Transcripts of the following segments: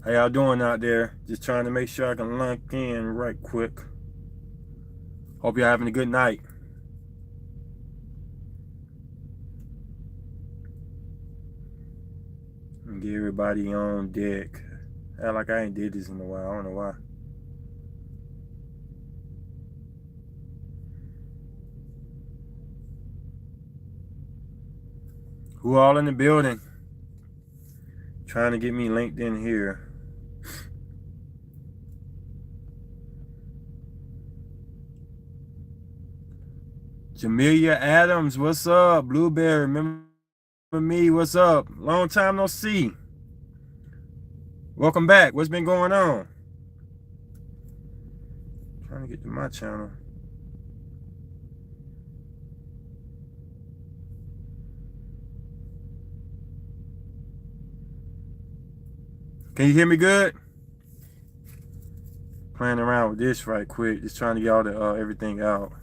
How y'all doing out there? Just trying to make sure I can link in right quick. Hope y'all having a good night. And get everybody on deck. Act like I ain't did this in a while. I don't know why. Who all in the building? Trying to get me linked in here. Jamelia Adams, what's up? Blueberry, remember me? What's up? Long time no see. Welcome back. What's been going on? Trying to get to my channel. Can you hear me good? Playing around with this right quick. Just trying to get all the everything out.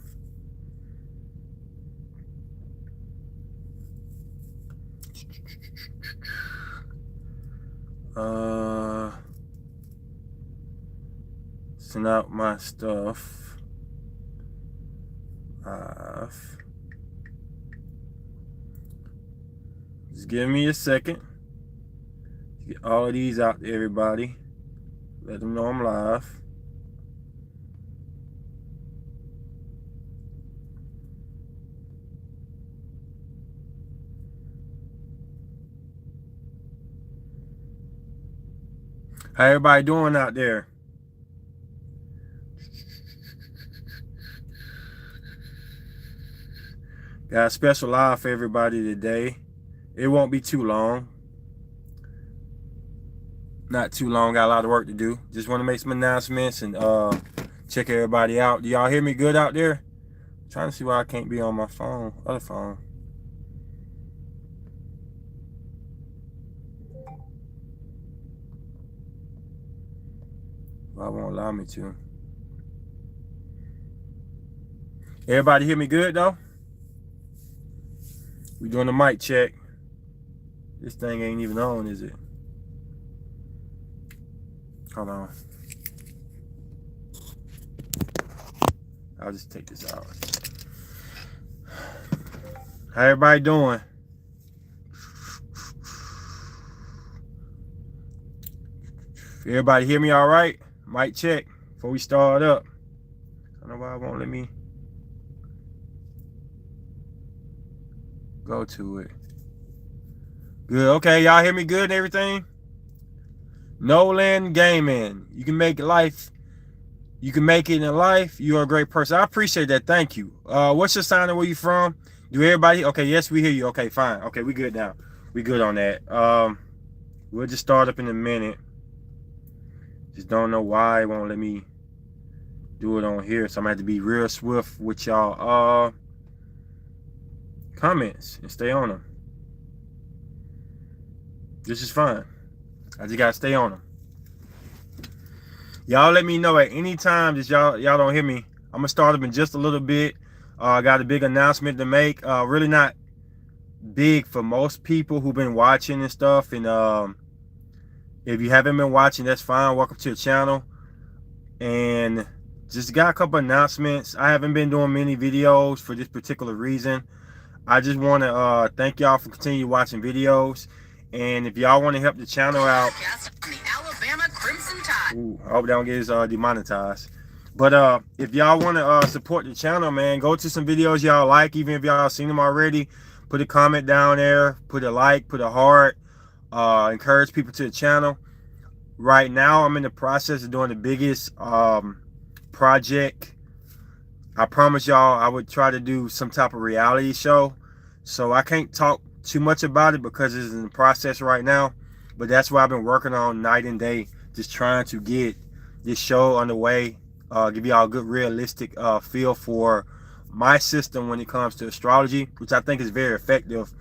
Send out my stuff. Just give me a second to get all of these out to everybody. Let them know I'm live. How everybody doing out there? Got a special live for everybody today. It won't be too long. Not too long. Got a lot of work to do. Just want to make some announcements and check everybody out. Do y'all hear me good out there? I'm trying to see why I can't be on my phone, other phone. Why won't allow me to? Everybody hear me good though? We doing a mic check. This thing ain't even on, is it? Hold on. I'll just take this out. How everybody doing? Everybody hear me all right? Mic check before we start up. I don't know why it won't let me go to it. Good. Okay, y'all hear me good and everything? Nolan Gaming. You can make life. You can make it in life. You're a great person. I appreciate that. Thank you. What's your sign and where you from? Do everybody? Okay, yes, we hear you. Okay, fine. Okay, we good now. We good on that. We'll just start up in a minute. Just don't know why it won't let me do it on here. So I'm gonna have to be real swift with y'all comments and stay on them. This is fine. I just gotta stay on them. Y'all let me know at any time that y'all don't hear me. I'm gonna start up in just a little bit. I got a big announcement to make. Really not big for most people who've been watching and stuff. And if you haven't been watching, that's fine. Welcome to the channel. And just got a couple announcements. I haven't been doing many videos for this particular reason. I just want to thank y'all for continuing watching videos. And if y'all want to help the channel out, ooh, I hope they don't get demonetized. But if y'all want to support the channel, man, go to some videos y'all like, even if y'all seen them already. Put a comment down there, put a like, put a heart, encourage people to the channel. Right now, I'm in the process of doing the biggest project. I promise y'all I would try to do some type of reality show. So I can't talk too much about it because it's in the process right now. But that's what I've been working on night and day, just trying to get this show underway, give y'all a good realistic feel for my system when it comes to astrology, which I think is very effective.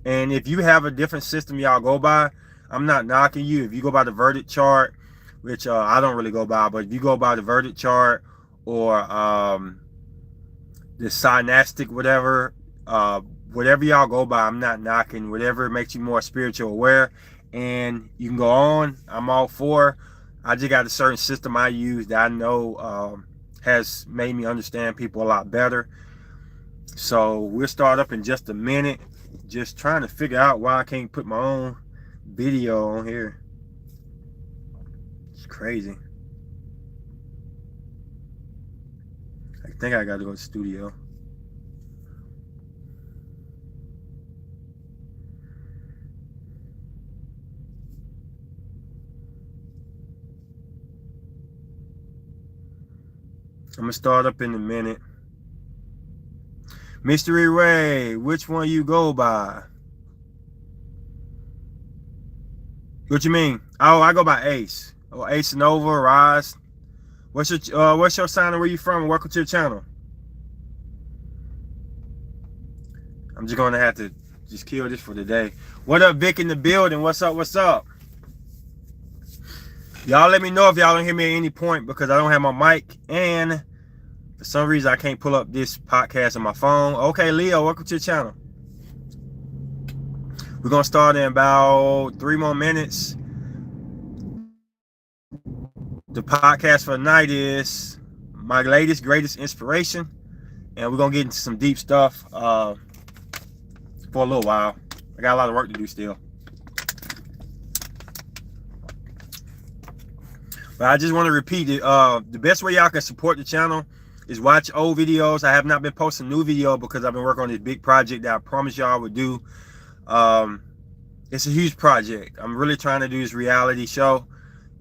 And if you have a different system y'all go by, I'm not knocking you. If you go by the verdict chart, which I don't really go by, but if you go by the verdict chart or the synastic, whatever y'all go by, I'm not knocking. Whatever makes you more spiritual aware and you can go on. I'm all for. I just got a certain system I use that I know has made me understand people a lot better. So we'll start up in just a minute. Just trying to figure out why I can't put my own video on here. It's crazy. I think I gotta go to the studio. I'm gonna start up in a minute. Mystery Ray, which one you go by? What you mean? Oh, I go by Ace. Oh, Ace Nova, Rise. What's your sign and where you from? Welcome to the channel. I'm just gonna have to just kill this for today. What up, Vic in the building? What's up? What's up? Y'all let me know if y'all don't hear me at any point because I don't have my mic, and for some reason I can't pull up this podcast on my phone. Okay, Leo, welcome to the channel. We're gonna start in about 3 more minutes. The podcast for tonight is my latest, greatest inspiration, and we're gonna get into some deep stuff for a little while. I got a lot of work to do still. But I just want to repeat it. The best way y'all can support the channel is watch old videos. I have not been posting new video because I've been working on this big project that I promised y'all I would do. It's a huge project. I'm really trying to do this reality show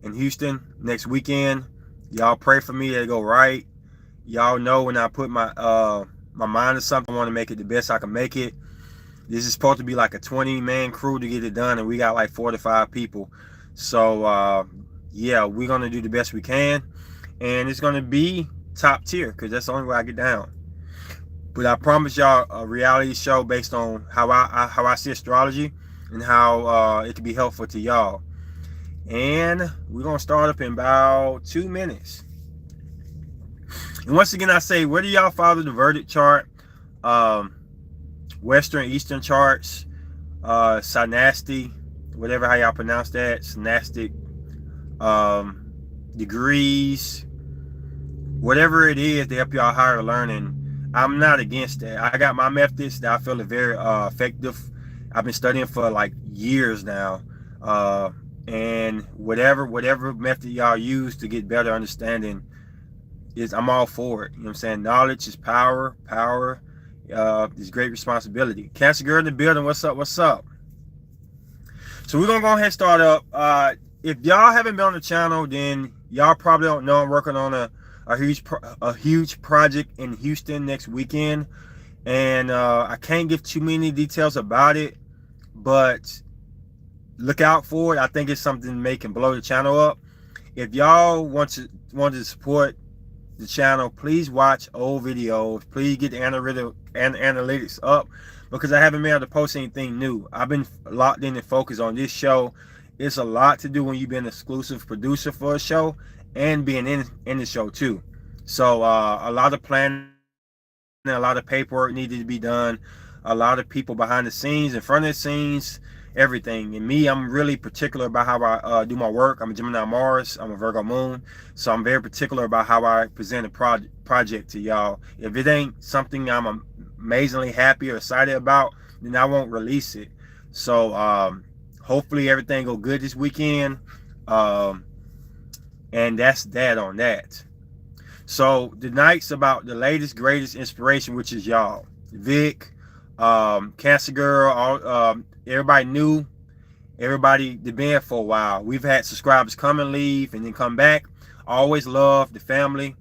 in Houston next weekend. Y'all pray for me that it go right. Y'all know when I put my my mind to something, I want to make it the best I can make it. This is supposed to be like a 20-man crew to get it done, and we got like 4 to 5 people. So yeah, we're gonna do the best we can, and it's gonna be top tier because that's the only way I get down. But I promise y'all a reality show based on how I see astrology and how it can be helpful to y'all. And we're gonna start up in about 2 minutes. And once again, I say, where do y'all follow the Verdict chart? Western, Eastern charts, Synasty, whatever how y'all pronounce that, Synastic, degrees, whatever it is to help y'all higher learning. I'm not against that. I got my methods that I feel are very effective. I've been studying for like years now, and whatever method y'all use to get better understanding is, I'm all for it. You know what I'm saying? Knowledge is power. Power is great responsibility. Cancer Girl in the building. What's up? What's up? So we're gonna go ahead and start up. If y'all haven't been on the channel, then y'all probably don't know I'm working on a huge project in Houston next weekend, and I can't give too many details about it, but look out for it. I think it's something to make and blow the channel up. If y'all want to support the channel, please watch old videos. Please get the analytics up because I haven't been able to post anything new. I've been locked in and focused on this show. It's a lot to do when you've been an exclusive producer for a show and being in the show too. So a lot of planning, a lot of paperwork needed to be done, a lot of people behind the scenes, in front of the scenes, everything. And me, I'm really particular about how I do my work. I'm a Gemini Mars, I'm a Virgo Moon, so I'm very particular about how I present a project to y'all. If it ain't something I'm amazingly happy or excited about, then I won't release it. So hopefully everything go good this weekend, and that's that on that. So tonight's about the latest, greatest inspiration, which is y'all. Vic, Cancer Girl, all, everybody new, everybody they've been for a while. We've had subscribers come and leave and then come back. I always love the family.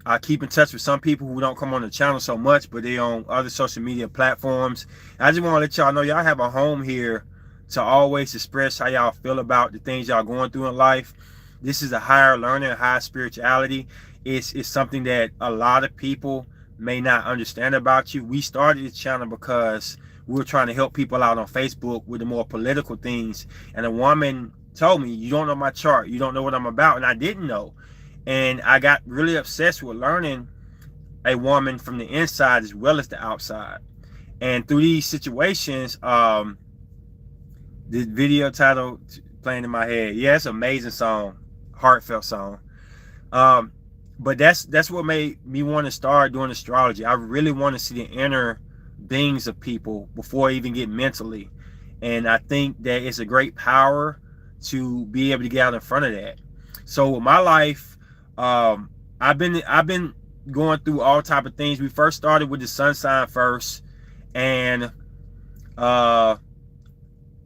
I keep in touch with some people who don't come on the channel so much, but they're on other social media platforms. I just want to let y'all know y'all have a home here to always express how y'all feel about the things y'all going through in life. This is a higher learning, a higher spirituality. It's something that a lot of people may not understand about you. We started this channel because we were trying to help people out on Facebook with the more political things. And a woman told me, you don't know my chart. You don't know what I'm about. And I didn't know. And I got really obsessed with learning a woman from the inside as well as the outside. And through these situations, The video title playing in my head. Yeah, it's an amazing song, heartfelt song. But that's what made me want to start doing astrology. I really want to see the inner beings of people before I even get mentally, and I think that it's a great power to be able to get out in front of that. So with my life, I've been going through all type of things. We first started with the sun sign first, and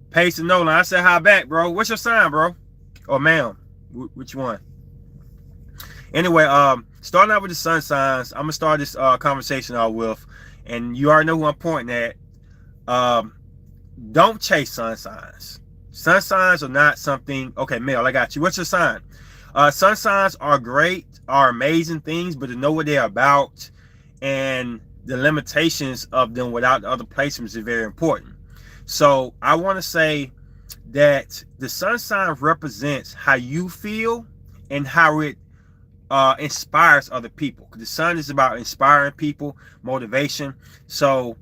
Pace and Nolan, I said hi back, bro. What's your sign, bro? Or ma'am? Which one? Anyway, starting out with the sun signs, I'm gonna start this conversation out with, and you already know who I'm pointing at. Don't chase sun signs. Sun signs are not something. Okay, Mel, I got you. What's your sign? Sun signs are great, are amazing things, but to know what they're about and the limitations of them without the other placements is very important. So I want to say that the sun sign represents how you feel and how it inspires other people. The sun is about inspiring people, motivation. So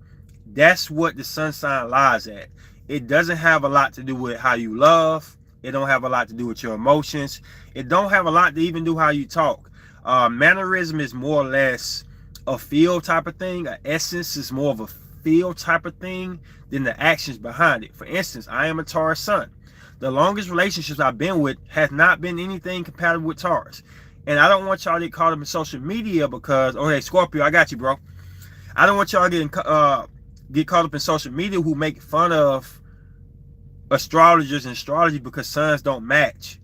that's what the sun sign lies at. It doesn't have a lot to do with how you love. It don't have a lot to do with your emotions. It don't have a lot to even do how you talk. Mannerism is more or less a feel type of thing. An essence is more of a feel type of thing than the actions behind it. For instance, I am a Taurus sun. The longest relationships I've been with has not been anything compatible with Taurus. And I don't want y'all to get caught up in social media because, oh, hey, Scorpio, I got you, bro. I don't want y'all to get caught up in social media who make fun of astrologers and astrology because suns don't match.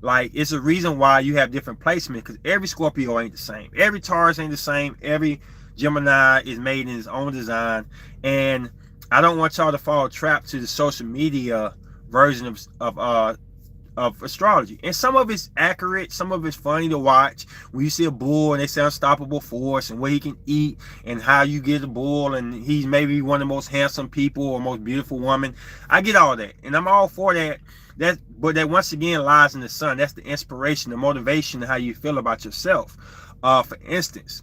Like, it's a reason why you have different placements, because every Scorpio ain't the same. Every Taurus ain't the same. Every Gemini is made in his own design. And I don't want y'all to fall trap to the social media version of astrology. And some of it's accurate, some of it's funny to watch. When you see a bull and they say unstoppable force and what he can eat and how you get a bull and he's maybe one of the most handsome people or most beautiful woman, I get all that and I'm all for that. But that once again lies in the sun. That's the inspiration, the motivation, how you feel about yourself. For instance,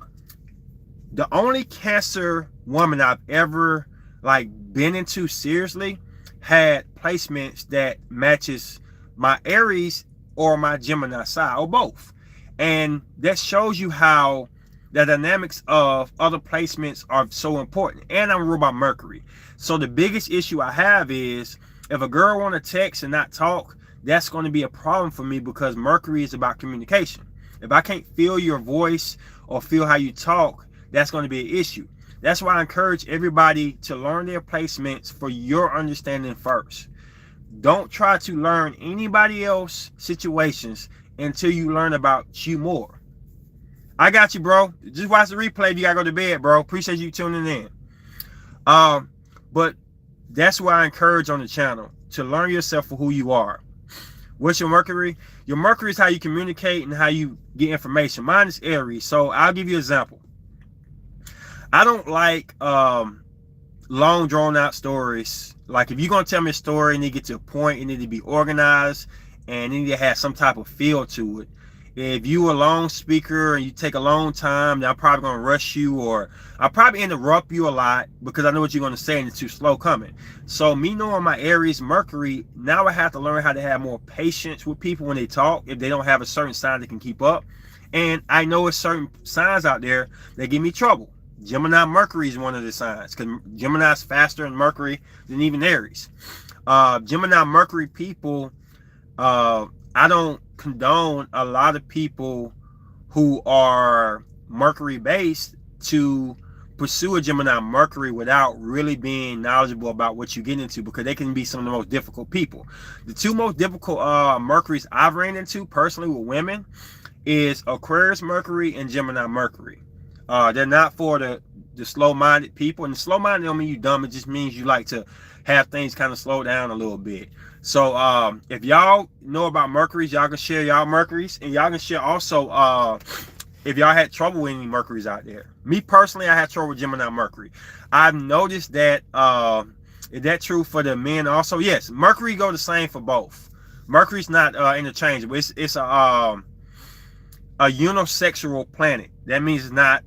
the only Cancer woman I've ever been into seriously had placements that matches my Aries or my Gemini side, or both. And that shows you how the dynamics of other placements are so important. And I'm ruled by Mercury. So the biggest issue I have is if a girl want to text and not talk, that's going to be a problem for me because Mercury is about communication. If I can't feel your voice or feel how you talk, that's going to be an issue. That's why I encourage everybody to learn their placements for your understanding first. Don't try to learn anybody else's situations until you learn about you more. I got you, bro. Just watch the replay if you gotta go to bed, bro. Appreciate you tuning in. But that's why I encourage on the channel to learn yourself for who you are. What's your Mercury? Your Mercury is how you communicate and how you get information. Mine is Aries. So I'll give you an example. I don't like long drawn out stories. Like if you're gonna tell me a story, it need to get to a point, it need to be organized and it need to have some type of feel to it. If you a long speaker and you take a long time, then I'm probably gonna rush you, or I'll probably interrupt you a lot because I know what you're gonna say and it's too slow coming. So me knowing my Aries Mercury, now I have to learn how to have more patience with people when they talk if they don't have a certain sign that can keep up. And I know it's certain signs out there that give me trouble. Gemini Mercury is one of the signs because Gemini is faster in Mercury than even Aries. Gemini Mercury people, I don't condone a lot of people who are Mercury based to pursue a Gemini Mercury without really being knowledgeable about what you get into, because they can be some of the most difficult people. The two most difficult Mercuries I've ran into personally with women is Aquarius Mercury and Gemini Mercury. They're not for the slow-minded people, and the slow-minded don't mean you dumb. It just means you like to have things kind of slow down a little bit. So if y'all know about Mercuries, y'all can share y'all Mercuries, and y'all can share also if y'all had trouble with any Mercuries out there. Me personally, I had trouble with Gemini Mercury. I've noticed that is that true for the men also? Yes, Mercury go the same for both. Mercury's not interchangeable. It's a unisexual planet. That means it's not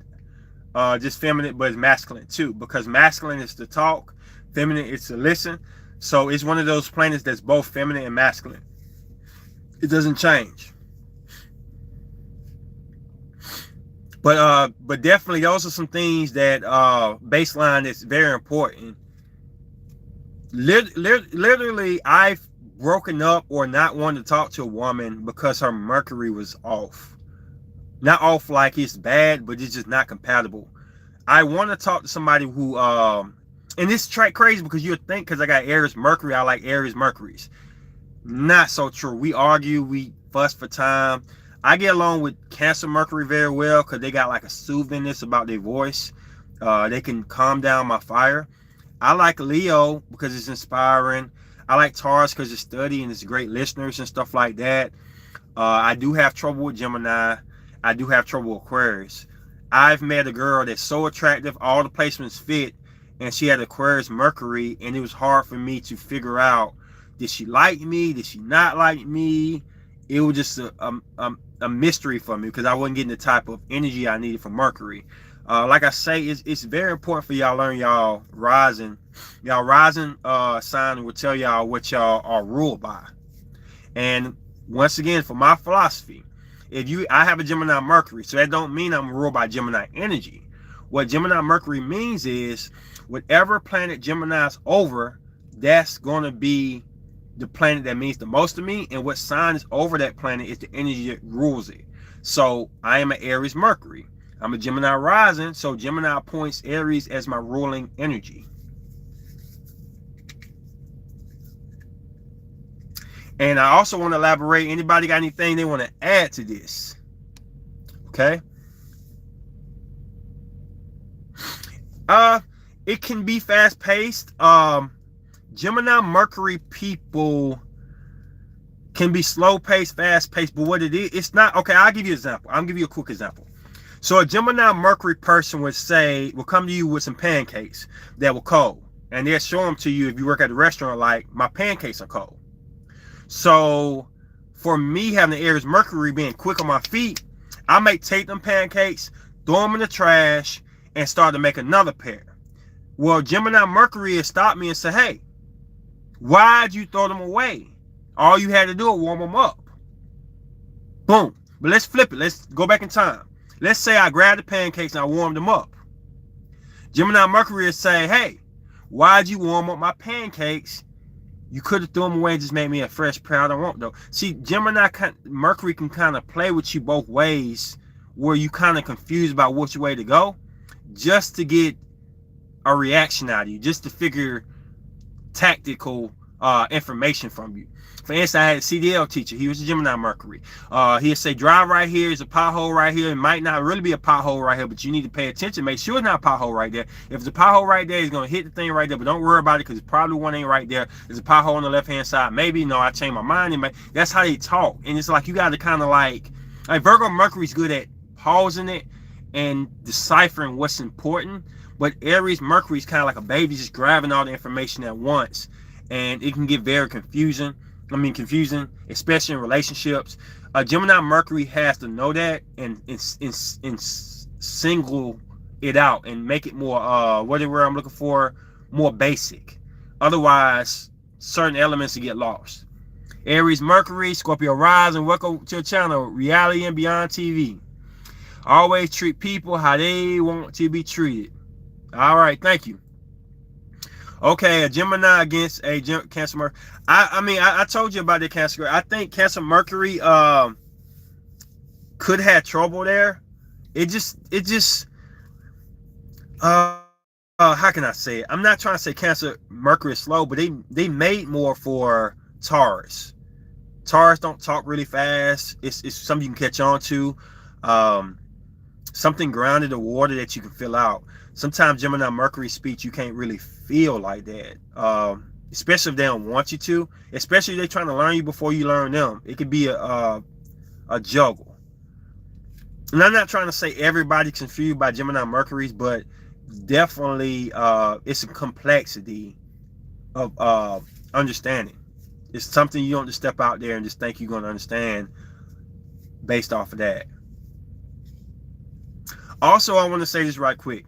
just feminine, but it's masculine too, because masculine is to talk, feminine is to listen. So it's one of those planets that's both feminine and masculine. It doesn't change. But definitely those are some things that baseline is very important. Literally, I've broken up or not wanted to talk to a woman because her Mercury was off. Not off like it's bad, but it's just not compatible. I want to talk to somebody who and this track crazy because you would think because I got Aries Mercury, I like Aries Mercuries. Not so true. We argue, we fuss for time. I get along with Cancer Mercury very well because they got like a soothingness about their voice. They can calm down my fire. I like Leo because it's inspiring. I like Taurus because it's study and it's great listeners and stuff like that. I do have trouble with Gemini. I do have trouble with Aquarius. I've met a girl that's so attractive, all the placements fit, and she had Aquarius Mercury, and it was hard for me to figure out, did she like me? Did she not like me? It was just a mystery for me because I wasn't getting the type of energy I needed from Mercury. Like I say, it's very important for y'all learn y'all rising. Y'all rising sign will tell y'all what y'all are ruled by. And once again, for my philosophy, I have a Gemini Mercury, so that don't mean I'm ruled by Gemini energy. What Gemini Mercury means is whatever planet Gemini's over, that's going to be the planet that means the most to me, and what sign is over that planet is the energy that rules it. So I am an Aries Mercury. I'm a Gemini rising, so Gemini appoints Aries as my ruling energy. And I also want to elaborate. Anybody got anything they want to add to this? Okay. It can be fast paced. Gemini Mercury people can be slow paced, fast paced, but what it is, it's not. Okay, I'll give you an example. I'll give you a quick example. So a Gemini Mercury person will come to you with some pancakes that were cold, and they'll show them to you if you work at a restaurant, like, my pancakes are cold. So for me, having the Aries Mercury being quick on my feet, I may take them pancakes, throw them in the trash, and start to make another pair. Well, Gemini Mercury has stopped me and said, hey, why'd you throw them away? All you had to do was warm them up. Boom. But let's flip it. Let's go back in time. Let's say I grabbed the pancakes and I warmed them up. Gemini Mercury will say, hey, why'd you warm up my pancakes? You could have thrown them away and just made me a fresh pair. I don't want though. See, Mercury can kind of play with you both ways, where you kind of confused about which way to go, just to get a reaction out of you, just to figure tactical information from you. For instance, I had a CDL teacher. He was a Gemini Mercury. He'd say, drive right here. There's a pothole right here. It might not really be a pothole right here, but you need to pay attention. Make sure it's not a pothole right there. If it's a pothole right there, it's going to hit the thing right there, but don't worry about it because probably one ain't right there. There's a pothole on the left-hand side. Maybe, no, I changed my mind. That's how they talk. And it's like you got to kind of like Virgo Mercury's good at pausing it and deciphering what's important. But Aries Mercury's kind of like a baby, just grabbing all the information at once. And it can get very confusing, especially in relationships. Gemini Mercury has to know that and single it out and make it more, whatever I'm looking for, more basic. Otherwise, certain elements will get lost. Aries Mercury, Scorpio rising, welcome to the channel, Reality and Beyond TV. Always treat people how they want to be treated. All right, thank you. Okay, a Gemini against a Cancer Mercury. I told you about the Cancer. I think Cancer Mercury could have trouble there. How can I say it? I'm not trying to say Cancer Mercury is slow, but they made more for Taurus. Taurus don't talk really fast. It's something you can catch on to. Something grounded or water that you can fill out. Sometimes Gemini Mercury speech you can't really feel like that, especially if they don't want you to, especially if they're trying to learn you before you learn them. It could be a juggle. And I'm not trying to say everybody's confused by Gemini Mercury's, but definitely it's a complexity of understanding. It's something you don't just step out there and just think you're going to understand based off of that. Also, I want to say this right quick.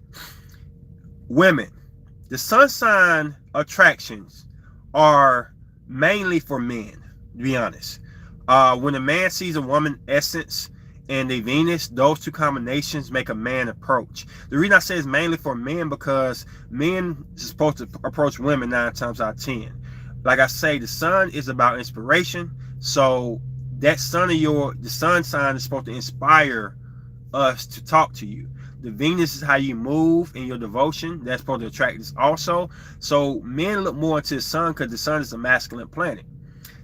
Women, the sun sign attractions are mainly for men, to be honest. When a man sees a woman essence and a Venus, those two combinations make a man approach. The reason I say it's mainly for men because men are supposed to approach women 9 times out of 10. Like I say, the sun is about inspiration. So that the sun sign is supposed to inspire us to talk to you. The Venus is how you move in your devotion. That's supposed to attract us also. So men look more into the sun because the sun is a masculine planet.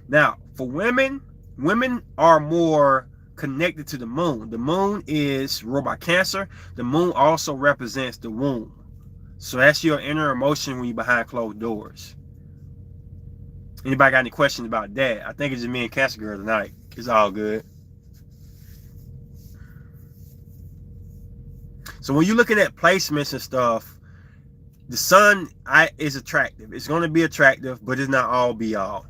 Now, for women, women are more connected to the moon. The moon is ruled by Cancer. The moon also represents the womb. So that's your inner emotion when you're behind closed doors. Anybody got any questions about that? I think it's just me and Cancer Girl tonight. It's all good. So when you're looking at placements and stuff, the sun is attractive. It's going to be attractive, but it's not all be all.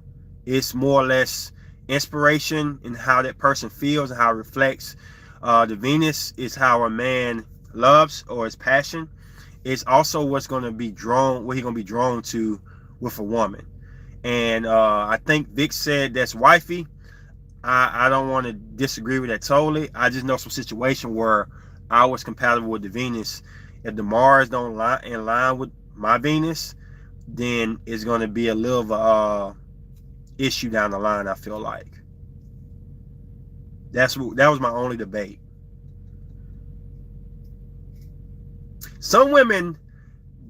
It's more or less inspiration in how that person feels and how it reflects. The Venus is how a man loves or his passion. It's also what's going to be drawn, what he's going to be drawn to with a woman. And I think Vic said that's wifey. I don't want to disagree with that totally. I just know some situation where I was compatible with the Venus. If the Mars don't in line with my Venus, then it's going to be a little of a issue down the line. I feel like that was my only debate. Some women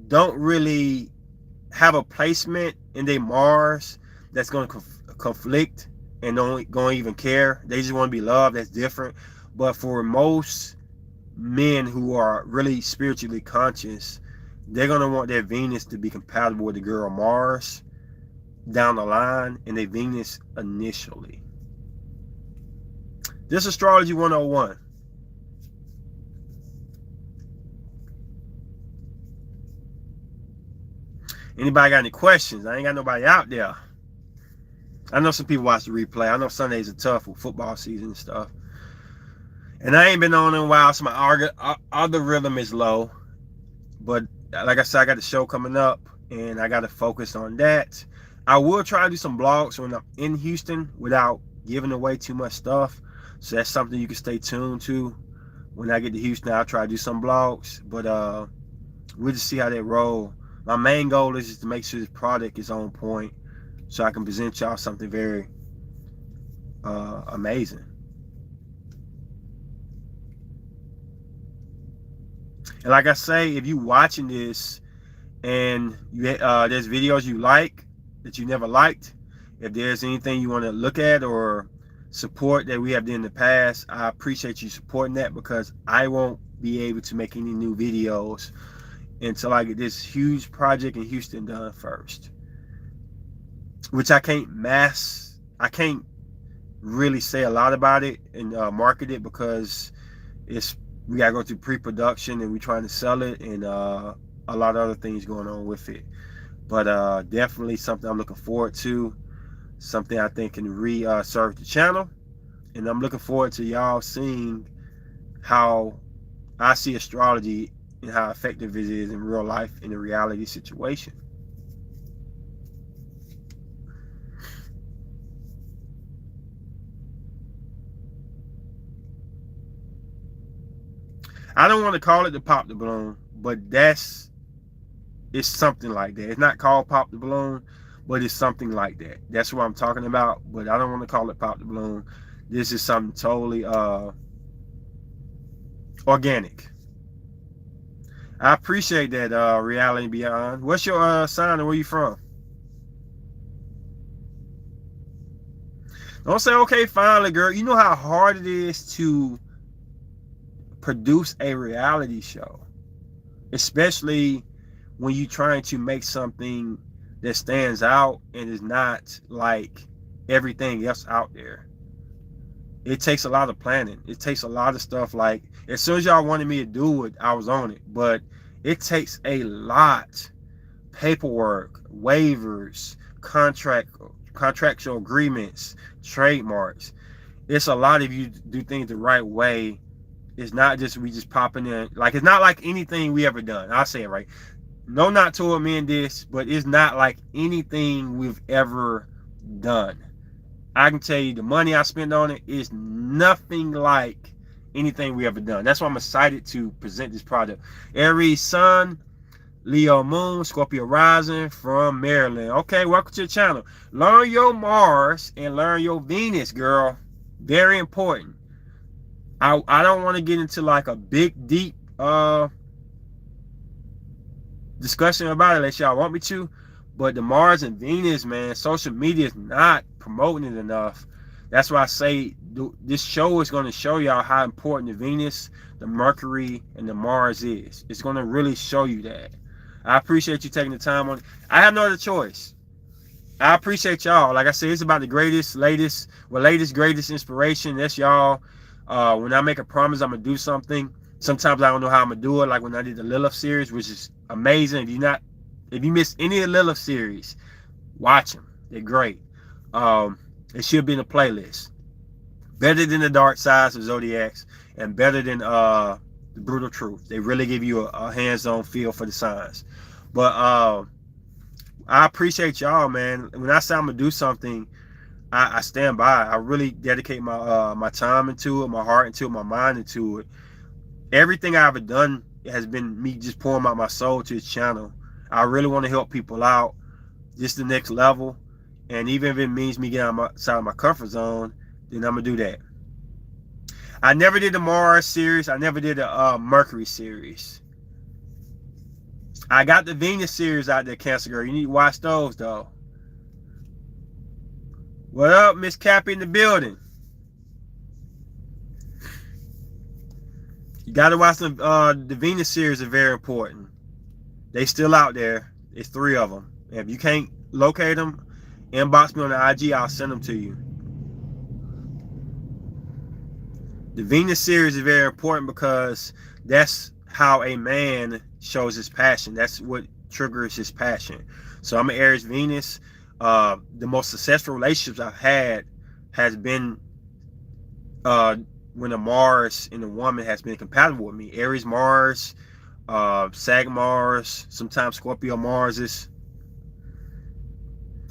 don't really have a placement in their Mars that's going to conflict and don't going to even care. They just want to be loved. That's different. But for most men who are really spiritually conscious, they're going to want their Venus to be compatible with the girl Mars down the line and their Venus initially. This Astrology 101. Anybody got any questions? I ain't got nobody out there. I know some people watch the replay. I know Sundays are tough with football season and stuff. And I ain't been on in a while, so my other rhythm is low. But like I said, I got the show coming up, and I got to focus on that. I will try to do some blogs when I'm in Houston without giving away too much stuff. So that's something you can stay tuned to. When I get to Houston, I'll try to do some blogs. But we'll just see how they roll. My main goal is just to make sure this product is on point so I can present y'all something very amazing. And like I say, if you watching this and there's videos you like that you never liked, if there's anything you want to look at or support that we have done in the past, I appreciate you supporting that because I won't be able to make any new videos until I get this huge project in Houston done first. Which I can't really say a lot about it and market it because we gotta go through pre-production and we're trying to sell it and a lot of other things going on with it. But definitely something I'm looking forward to, something I think can serve the channel, and I'm looking forward to y'all seeing how I see astrology and how effective it is in real life in a reality situation. I don't want to call it the pop the balloon, but it's something like that. It's not called pop the balloon, but it's something like that. That's what I'm talking about, but I don't want to call it pop the balloon. This is something totally organic. I appreciate that, Reality Beyond. What's your sign and where you from? Don't say, okay, finally, girl. You know how hard it is to produce a reality show, especially when you're trying to make something that stands out and is not like everything else out there. It takes a lot of planning. It takes a lot of stuff. Like, as soon as y'all wanted me to do it, I was on it. But it takes a lot. Paperwork, waivers, contractual agreements, trademarks. It's a lot if you do things the right way. It's not just we just popping in. Like, it's not like anything we ever done. I'll say it right. no, not toward me in this, but it's not like anything we've ever done. I can tell you the money I spent on it is nothing like anything we ever done. That's why I'm excited to present this product. Aries Sun, Leo Moon, Scorpio Rising from Maryland. Okay, welcome to the channel. Learn your Mars and learn your Venus, girl. Very important. I don't want to get into like a big, deep discussion about it unless y'all want me to. But the Mars and Venus, man, social media is not promoting it enough. That's why I say this show is going to show y'all how important the Venus, the Mercury, and the Mars is. It's going to really show you that. I appreciate you taking the time on it. I have no other choice. I appreciate y'all. Like I said, it's about the greatest, greatest inspiration. That's y'all. When I make a promise, I'm going to do something. Sometimes I don't know how I'm going to do it. Like when I did the Lilith series, which is amazing. If you missed any of the Lilith series, watch them. They're great. It should be in the playlist. Better than the Dark Sides of Zodiacs and better than the Brutal Truth. They really give you a hands-on feel for the signs. But I appreciate y'all, man. When I say I'm gonna do something, I stand by. I really dedicate my time into it, my heart into it, my mind into it. Everything I've ever done has been me just pouring out my soul to this channel. I really want to help people out. This is the next level. And even if it means me getting outside of my comfort zone, then I'm going to do that. I never did the Mars series. I never did the Mercury series. I got the Venus series out there, Cancer Girl. You need to watch those, though. What up, Miss Cappy in the building? You got to watch the Venus series. Are very important. They still out there. It's 3 of them. And if you can't locate them, inbox me on the IG. I'll send them to you. The Venus series is very important because that's how a man shows his passion. That's what triggers his passion. So I'm an Aries Venus. The most successful relationships I've had has been when a Mars and a woman has been compatible with me. Aries Mars, Sag Mars, sometimes Scorpio Marses.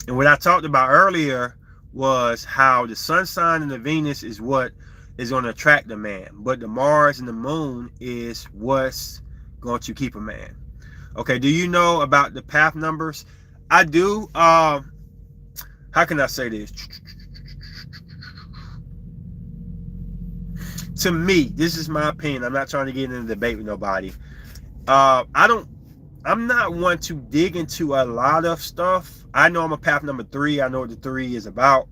And what I talked about earlier was how the sun sign and the Venus is what is going to attract a man, but the Mars and the moon is what's going to keep a man. Okay, do you know about the path numbers? I do. How can I say this? To me, this is my opinion. I'm not trying to get in a debate with nobody. I'm not one to dig into a lot of stuff. I know I'm a path number 3. I know what the 3 is about.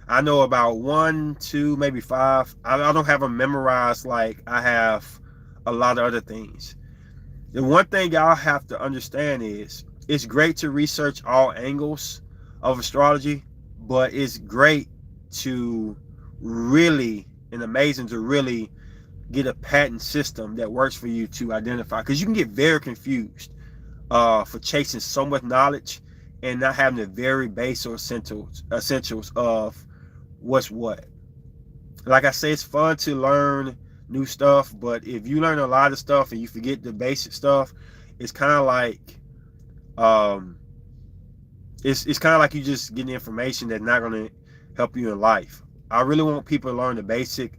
I know about 1, 2, maybe 5. I don't have them memorized like I have a lot of other things. The one thing y'all have to understand is it's great to research all angles of astrology, but it's great to really, and amazing to really get a patent system that works for you to identify, because you can get very confused for chasing so much knowledge and not having the very base or essentials of what's what. Like I say, it's fun to learn new stuff, but if you learn a lot of stuff and you forget the basic stuff, it's kind of like it's kind of like you just getting information that's not going to help you in life. I really want people to learn the basic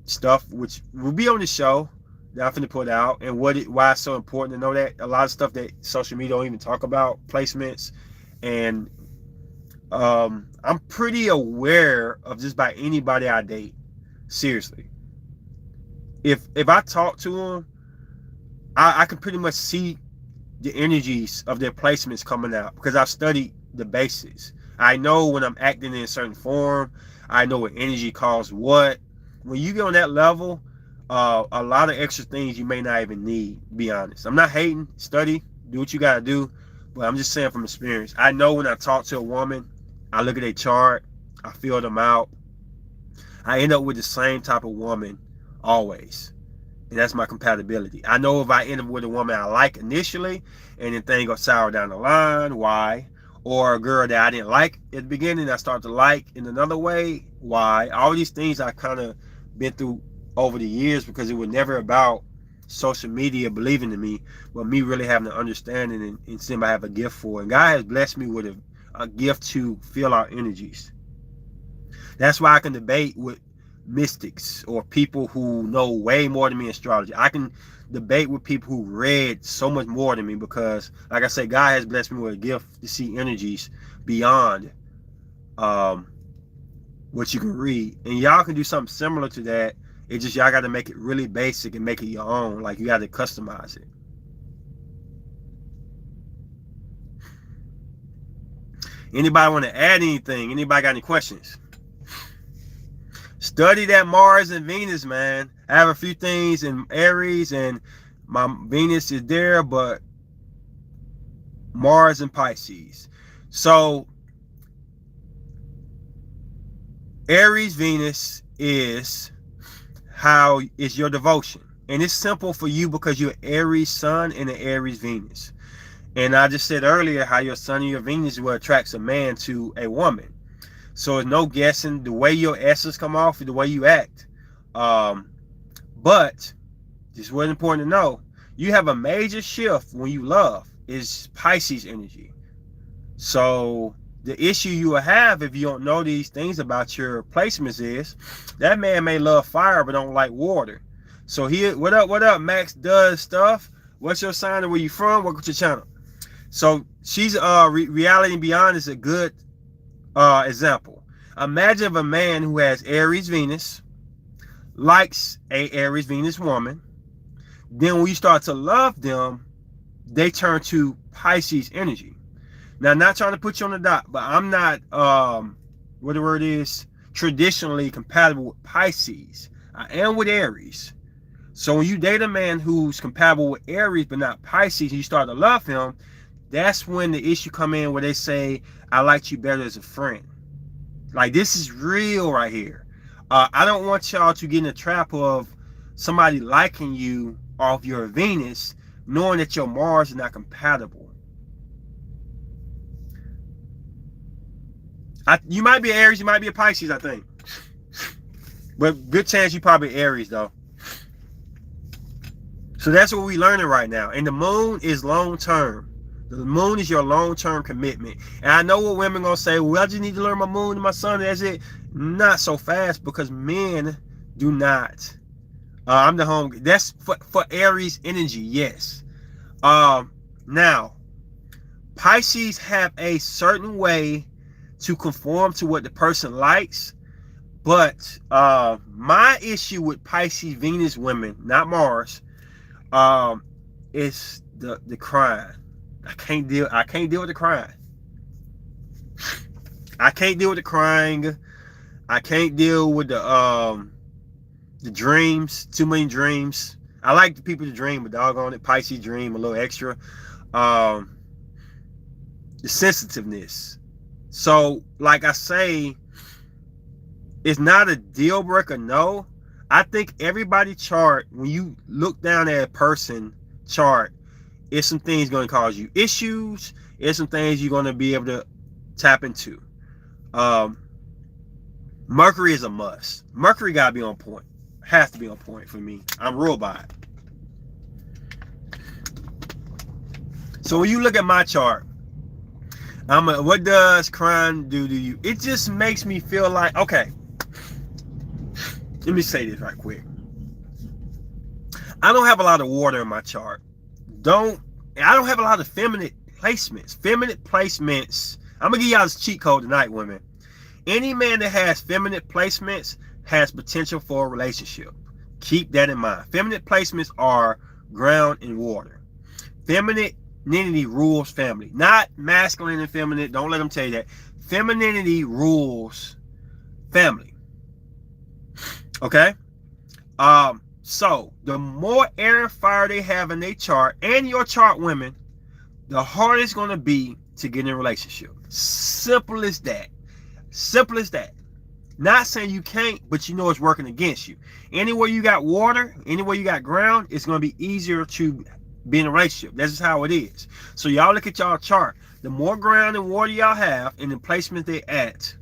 stuff, which will be on the show that I'm finna put out, and why it's so important to know that. A lot of stuff that social media don't even talk about, placements, and I'm pretty aware of just about anybody I date. Seriously, if I talk to them, I can pretty much see the energies of their placements coming out because I've studied the basics. I know when I'm acting in a certain form. I know what energy calls what. When you get on that level, a lot of extra things you may not even need, be honest. I'm not hating. Study, do what you gotta do, but I'm just saying from experience. I know when I talk to a woman, I look at their chart, I feel them out, I end up with the same type of woman always, and that's my compatibility. I know if I end up with a woman I like initially and then things go sour down the line, why? Or a girl that I didn't like at the beginning, I start to like in another way, why? All these things I kind of been through over the years, because it was never about social media believing in me, but me really having an understanding and seeing I have a gift for it. And God has blessed me with a gift to feel our energies. That's why I can debate with mystics or people who know way more than me in astrology. I can debate with people who read so much more than me because, like I said, God has blessed me with a gift to see energies beyond what you can read. And y'all can do something similar to that. It's just y'all got to make it really basic and make it your own. Like you got to customize it. Anybody want to add anything? Anybody got any questions? Study that Mars and Venus, man. I have a few things in Aries and my Venus is there, but Mars and Pisces. So Aries Venus is your devotion. And it's simple for you because you're Aries Sun and an Aries Venus. And I just said earlier how your Sun and your Venus is what attracts a man to a woman. So it's no guessing the way your essence come off, the way you act. But just what's important to know, you have a major shift when you love is Pisces energy. So the issue you will have if you don't know these things about your placements is that man may love fire but don't like water. So here, what up, Max does stuff. What's your sign and where you from? Welcome to the channel. So she's Reality Beyond is a good example. Imagine if a man who has Aries Venus likes a Aries Venus woman. Then when you start to love them, they turn to Pisces energy. Now, not trying to put you on the dot, but I'm not what the word is, traditionally compatible with Pisces. I am with Aries. So when you date a man who's compatible with Aries but not Pisces, and you start to love him, that's when the issue come in where they say, I liked you better as a friend. Like, this is real right here. I don't want y'all to get in the trap of somebody liking you off your Venus, knowing that your Mars is not compatible. You might be Aries, you might be a Pisces, I think. But good chance you probably Aries, though. So that's what we're learning right now. And the moon is long-term. The moon is your long-term commitment. And I know what women going to say, well, I just need to learn my moon and my sun. That's it. Not so fast, because men do not. I'm the home. That's for Aries energy, yes. Now, Pisces have a certain way to conform to what the person likes. But my issue with Pisces Venus women, not Mars, is the crying. I can't deal with the crying. I can't deal with the crying. I can't deal with the dreams, too many dreams. I like the people to dream, but doggone it, Pisces dream a little extra. The sensitiveness. So, like I say, it's not a deal breaker, no. I think everybody chart, when you look down at a person chart, it's some things going to cause you issues. It's some things you're going to be able to tap into. Mercury is a must. Mercury got to be on point. Has to be on point for me. I'm real by it. So when you look at my chart, what does crying do to you? It just makes me feel like, okay, let me say this right quick. I don't have a lot of water in my chart. I don't have a lot of feminine placements. Feminine placements. I'm gonna give y'all this cheat code tonight, women. Any man that has feminine placements has potential for a relationship. Keep that in mind. Feminine placements are ground and water. Femininity rules family, not masculine and feminine. Don't let them tell you that. Femininity rules family. Okay. So the more air and fire they have in their chart, and your chart, women, the harder it's going to be to get in a relationship. Simple as that. Simple as that. Not saying you can't, but you know it's working against you. Anywhere you got water, anywhere you got ground, it's going to be easier to be in a relationship. That's just how it is. So y'all look at y'all chart. The more ground and water y'all have, and the placement they at,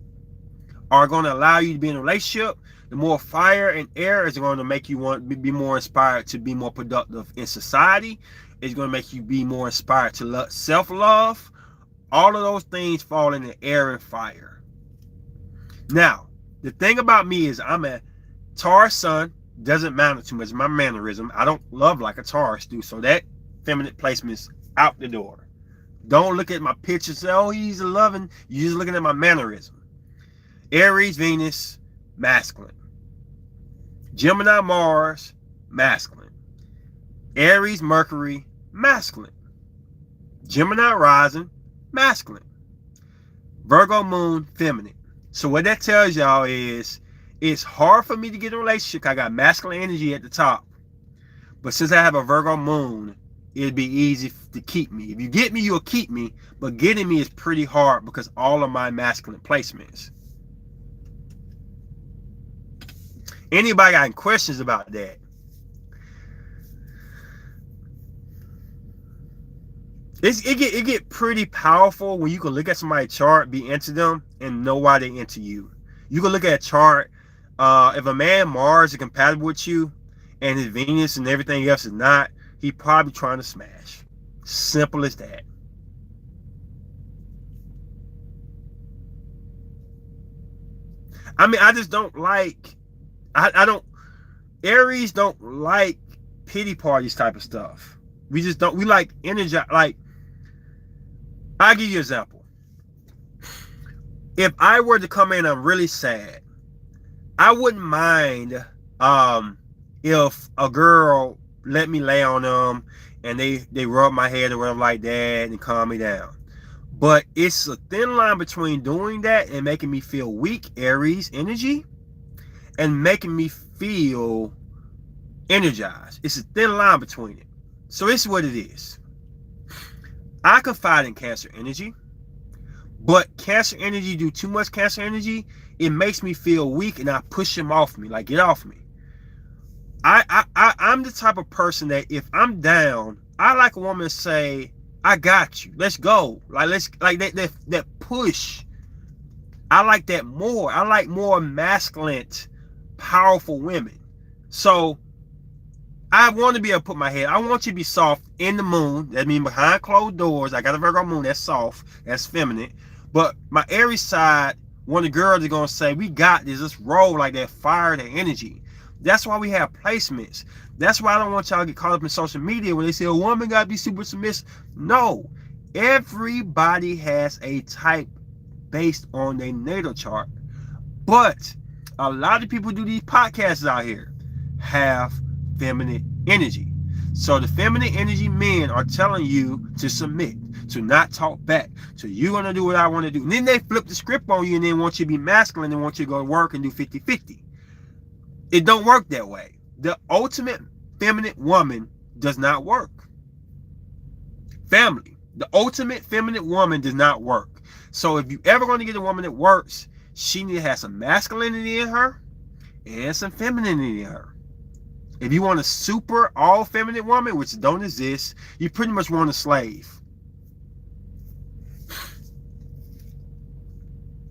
are going to allow you to be in a relationship, the more fire and air is going to make you want to be more inspired to be more productive in society. It's going to make you be more inspired to self-love. All of those things fall in the air and fire. Now, the thing about me is I'm a Taurus sun. Doesn't matter too much. My mannerism. I don't love like a Taurus do. So that feminine placement's out the door. Don't look at my pictures. Say, oh, he's loving. You're just looking at my mannerism. Aries, Venus, masculine. Gemini, Mars, masculine. Aries, Mercury, masculine. Gemini rising, masculine. Virgo moon, feminine. So what that tells y'all is it's hard for me to get in a relationship. I got masculine energy at the top. But since I have a Virgo moon, it'd be easy to keep me. If you get me, you'll keep me. But getting me is pretty hard because all of my masculine placements. Anybody got any questions about that? It get pretty powerful when you can look at somebody's chart, be into them, and know why they into you. You can look at a chart. If a man Mars is compatible with you, and his Venus and everything else is not, he probably trying to smash. Simple as that. I mean, I just don't like. I don't. Aries don't like pity parties type of stuff. We just don't. We like energy. Like, I'll give you an example. If I were to come in, I'm really sad. I wouldn't mind if a girl let me lay on them and they rub my head or whatever like that and calm me down. But it's a thin line between doing that and making me feel weak, Aries energy, and making me feel energized. It's a thin line between it. So this is what it is. I confide in Cancer energy, but Cancer energy do too much Cancer energy, it makes me feel weak and I push him off me, like get off me. I'm the type of person that if I'm down, I like a woman to say, I got you. Let's go. Like that push. I like that more. I like more masculine, powerful women. So I want to be able to put my head. I want you to be soft in the moon. That means behind closed doors. I got a Virgo moon. That's soft. That's feminine. But my Aries side, when the girls are going to say, we got this. Let's roll like that fire, that energy. That's why we have placements. That's why I don't want y'all to get caught up in social media when they say a woman got to be super submissive. No. Everybody has a type based on their natal chart. But a lot of people do these podcasts out here have feminine energy. So the feminine energy men are telling you to submit, to not talk back, to you going to do what I want to do. And then they flip the script on you and then want you to be masculine and want you to go to work and do 50-50. It don't work that way. The ultimate feminine woman does not work. Family. The ultimate feminine woman does not work. So if you ever going to get a woman that works, she needs to have some masculinity in her and some femininity in her. If you want a super all feminine woman, which don't exist, you pretty much want a slave.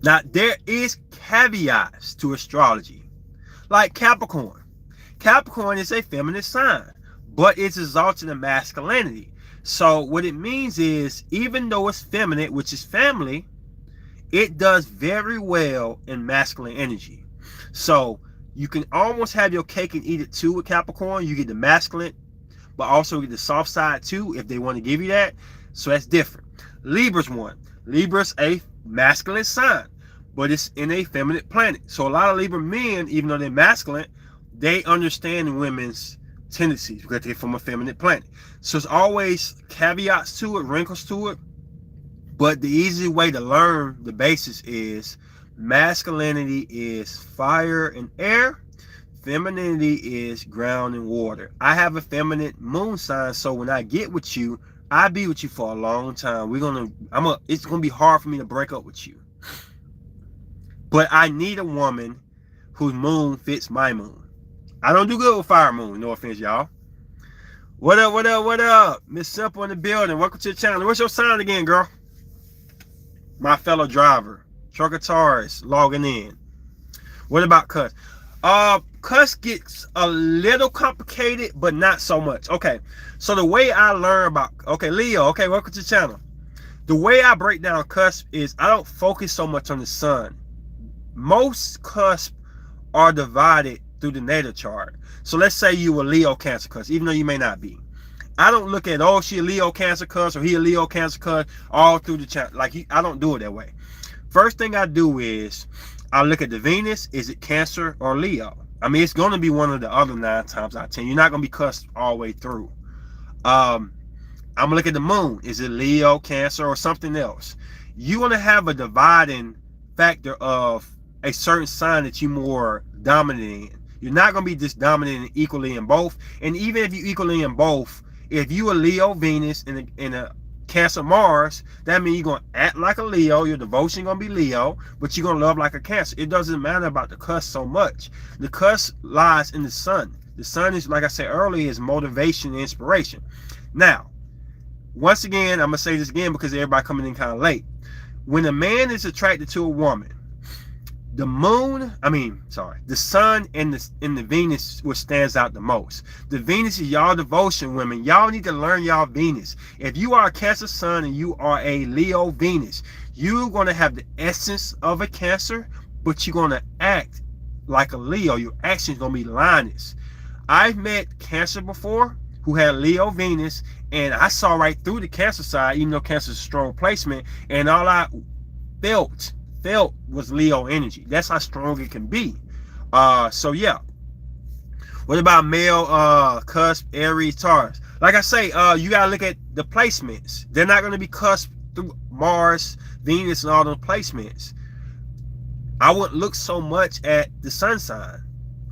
Now, there is caveats to astrology. Like Capricorn. Capricorn is a feminine sign, but it's exalted in masculinity. So what it means is, even though it's feminine, which is family, it does very well in masculine energy. So you can almost have your cake and eat it too with Capricorn. You get the masculine, but also get the soft side too if they want to give you that. So that's different. Libra's one. Libra's a masculine sign, but it's in a feminine planet. So a lot of Libra men, even though they're masculine, they understand women's tendencies because they're from a feminine planet. So it's always caveats to it, wrinkles to it. But the easy way to learn the basis is masculinity is fire and air. Femininity is ground and water. I have a feminine moon sign, so when I get with you, I'll be with you for a long time. It's gonna be hard for me to break up with you. But I need a woman whose moon fits my moon. I don't do good with fire moon, no offense, y'all. What up, what up, what up? Miss Simple in the building. Welcome to the channel. What's your sign again, girl? My fellow driver. Trucker Taurus logging in. What about cuss? Cuss gets a little complicated, but not so much. Okay, so the way I learn about, okay, Leo, okay, welcome to the channel. The way I break down cusp is I don't focus so much on the sun. Most cusp are divided through the natal chart. So let's say you a Leo Cancer cusp, even though you may not be. I don't look at, oh, she a Leo Cancer cusp or he a Leo Cancer cusp all through the chart. Like, I don't do it that way. First thing I do is I look at the Venus. Is it Cancer or Leo? I mean, it's going to be one of the other 9 times out of 10. You're not going to be cussed all the way through. I'm going to look at the moon. Is it Leo, Cancer, or something else? You want to have a dividing factor of a certain sign that you're more dominant in. You're not going to be just dominant equally in both. And even if you're equally in both, if you a Leo Venus in a Cancer Mars, that means you're going to act like a Leo. Your devotion going to be Leo, but you're going to love like a Cancer. It doesn't matter about the cuss so much. The cuss lies in the sun. The sun is, like I said earlier, is motivation and inspiration. Now, once again, I'm going to say this again because everybody coming in kind of late. When a man is attracted to a woman, the sun and the Venus which stands out the most. The Venus is y'all devotion, women. Y'all need to learn y'all Venus. If you are a Cancer sun and you are a Leo Venus, you're going to have the essence of a Cancer, but you're going to act like a Leo. Your actions going to be lioness. I've met Cancer before who had Leo Venus, and I saw right through the Cancer side, even though Cancer is a strong placement, and all I felt was Leo energy. That's how strong it can be. So yeah. What about male cusp, Aries, Taurus? Like I say, you gotta look at the placements. They're not gonna be cusp through Mars, Venus, and all those placements. I wouldn't look so much at the sun sign.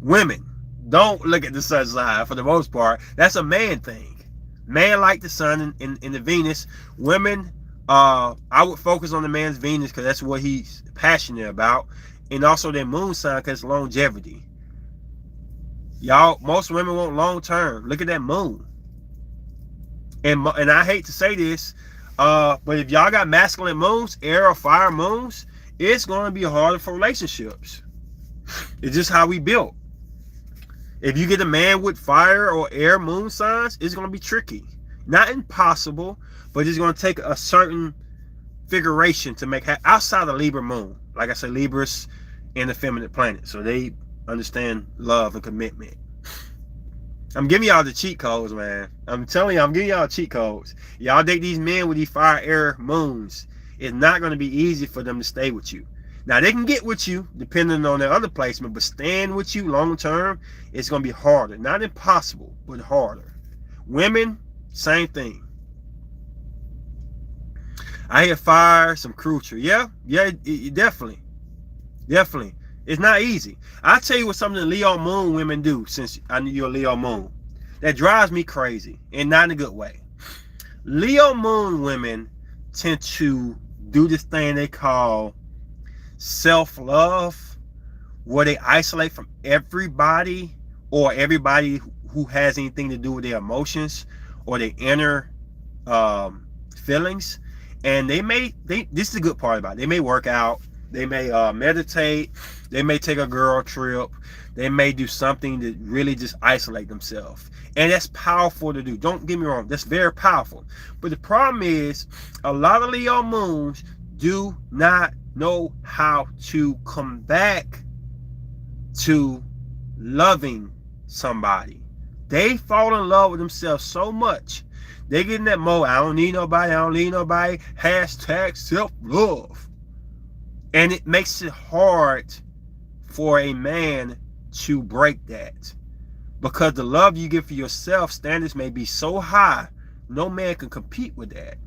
Women, don't look at the sun sign for the most part. That's a man thing. Man like the sun and the Venus. Women, I would focus on the man's Venus because that's what he's passionate about, and also their moon sign because longevity. Y'all, most women want long term. Look at that moon. And I hate to say this, but if y'all got masculine moons, air or fire moons, it's going to be harder for relationships. It's just how we built. If you get a man with fire or air moon signs, it's going to be tricky. Not impossible, but it's going to take a certain configuration to make outside of Libra moon. Like I said, Libra's in the feminine planet, so they understand love and commitment. I'm giving y'all the cheat codes, man. I'm telling you, I'm giving y'all cheat codes. Y'all date these men with these fire air moons. It's not going to be easy for them to stay with you. Now, they can get with you depending on their other placement, but staying with you long term, it's going to be harder. Not impossible, but harder. Women, same thing. I hear fire, some crucial. Yeah, definitely. Definitely. It's not easy. I'll tell you what some of the Leo moon women do, since I knew you're a Leo moon. That drives me crazy, and not in a good way. Leo moon women tend to do this thing they call self-love, where they isolate from everybody or everybody who has anything to do with their emotions or their inner feelings. And this is the good part about it. They may work out, they may meditate, they may take a girl trip, they may do something to really just isolate themselves. And that's powerful to do. Don't get me wrong, that's very powerful. But the problem is, a lot of Leo moons do not know how to come back to loving somebody. They fall in love with themselves so much. They get in that mode, I don't need nobody, hashtag self-love. And it makes it hard for a man to break that. Because the love you give for yourself, standards may be so high, no man can compete with that.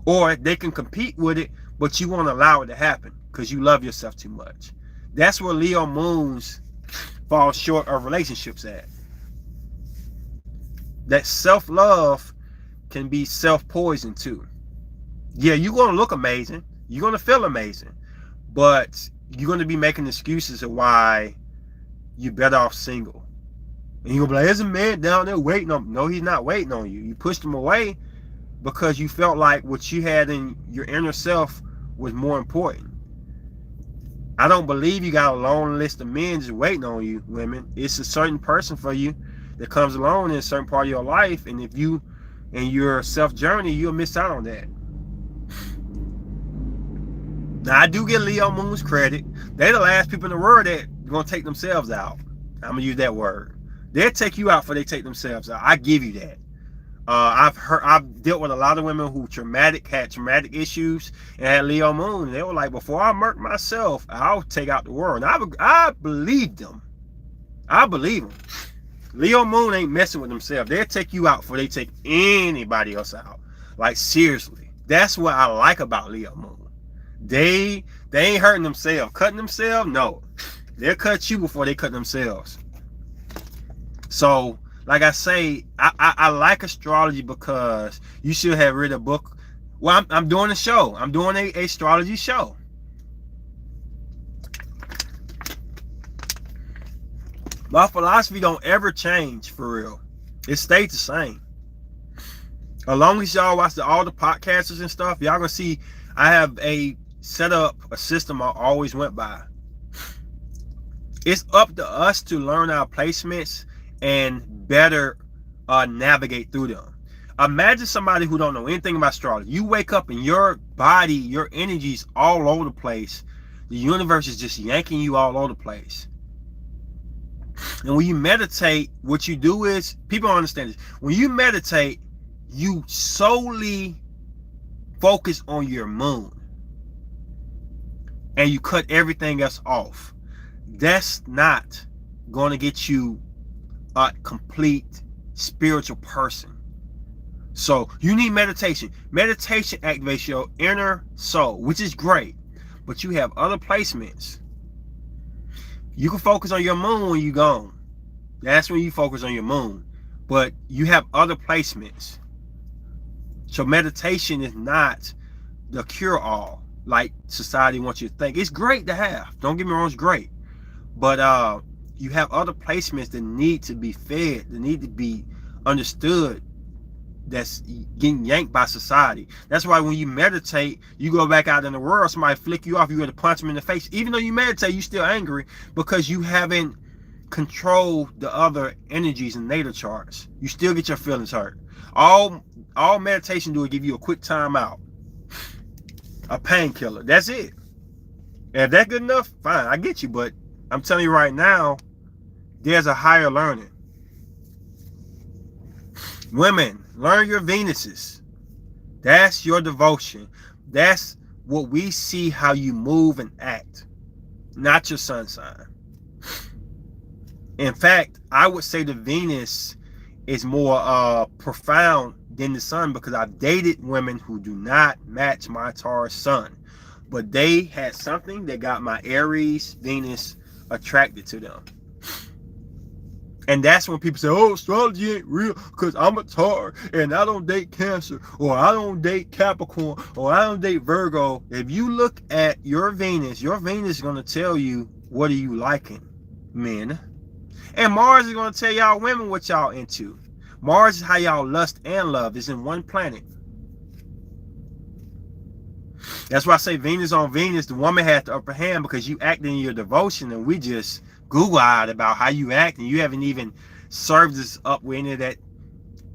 Or they can compete with it, but you won't allow it to happen because you love yourself too much. That's where Leo moons fall short of relationships at. That self-love can be self-poison too. Yeah, you're going to look amazing. You're going to feel amazing. But you're going to be making excuses of why you're better off single. And you're going to be like, there's a man down there waiting on me. No, he's not waiting on you. You pushed him away because you felt like what you had in your inner self was more important. I don't believe you got a long list of men just waiting on you, women. It's a certain person for you that comes along in a certain part of your life, and if you in your self journey, you'll miss out on that. Now, I do give Leo moons credit. They're the last people in the world that are gonna take themselves out. I'm gonna use that word. They'll take you out before they take themselves out. I give you that. I've dealt with a lot of women who had traumatic issues and had Leo moon. And they were like, before I murk myself, I'll take out the world. And I believe them. I believe them. Leo moon ain't messing with themselves. They'll take you out before they take anybody else out. Like, seriously. That's what I like about Leo moon. They ain't hurting themselves. Cutting themselves? No. They'll cut you before they cut themselves. So, like I say, I like astrology because you should have read a book. Well, I'm doing a show. I'm doing a astrology show. My philosophy don't ever change, for real. It stays the same. As long as y'all watch all the podcasters and stuff, y'all gonna see I have set up a system I always went by. It's up to us to learn our placements and better navigate through them. Imagine somebody who don't know anything about astrology. You wake up and your body, your energy's all over the place. The universe is just yanking you all over the place. And when you meditate, what you do is, people don't understand this. When you meditate, you solely focus on your moon. And you cut everything else off. That's not going to get you a complete spiritual person. So you need meditation. Meditation activates your inner soul, which is great. But you have other placements. You can focus on your moon when you're gone. That's when you focus on your moon. But you have other placements. So meditation is not the cure-all like society wants you to think. It's great to have. Don't get me wrong, it's great. But you have other placements that need to be fed, that need to be understood, that's getting yanked by society. That's why when you meditate, you go back out in the world, somebody flick you off, you got to punch them in the face. Even though you meditate, you're still angry because you haven't controlled the other energies and natal charts. You still get your feelings hurt. All meditation do is give you a quick time out, a painkiller. That's it. If that's good enough, fine, I get you. But I'm telling you right now, there's a higher learning. Women, learn your Venuses. That's your devotion. That's what we see, how you move and act, not your sun sign. In fact, I would say the Venus is more profound than the sun, because I've dated women who do not match my Taurus sun, but they had something that got my Aries Venus attracted to them. And that's when people say, oh, astrology ain't real because I'm a Taurus and I don't date Cancer, or I don't date Capricorn, or I don't date Virgo. If you look at your Venus is going to tell you what are you liking, men. And Mars is going to tell y'all women what y'all into. Mars is how y'all lust and love. It's in one planet. That's why I say Venus on Venus, the woman has the upper hand because you act in your devotion, and we just Google-eyed about how you act, and you haven't even served us up with any of that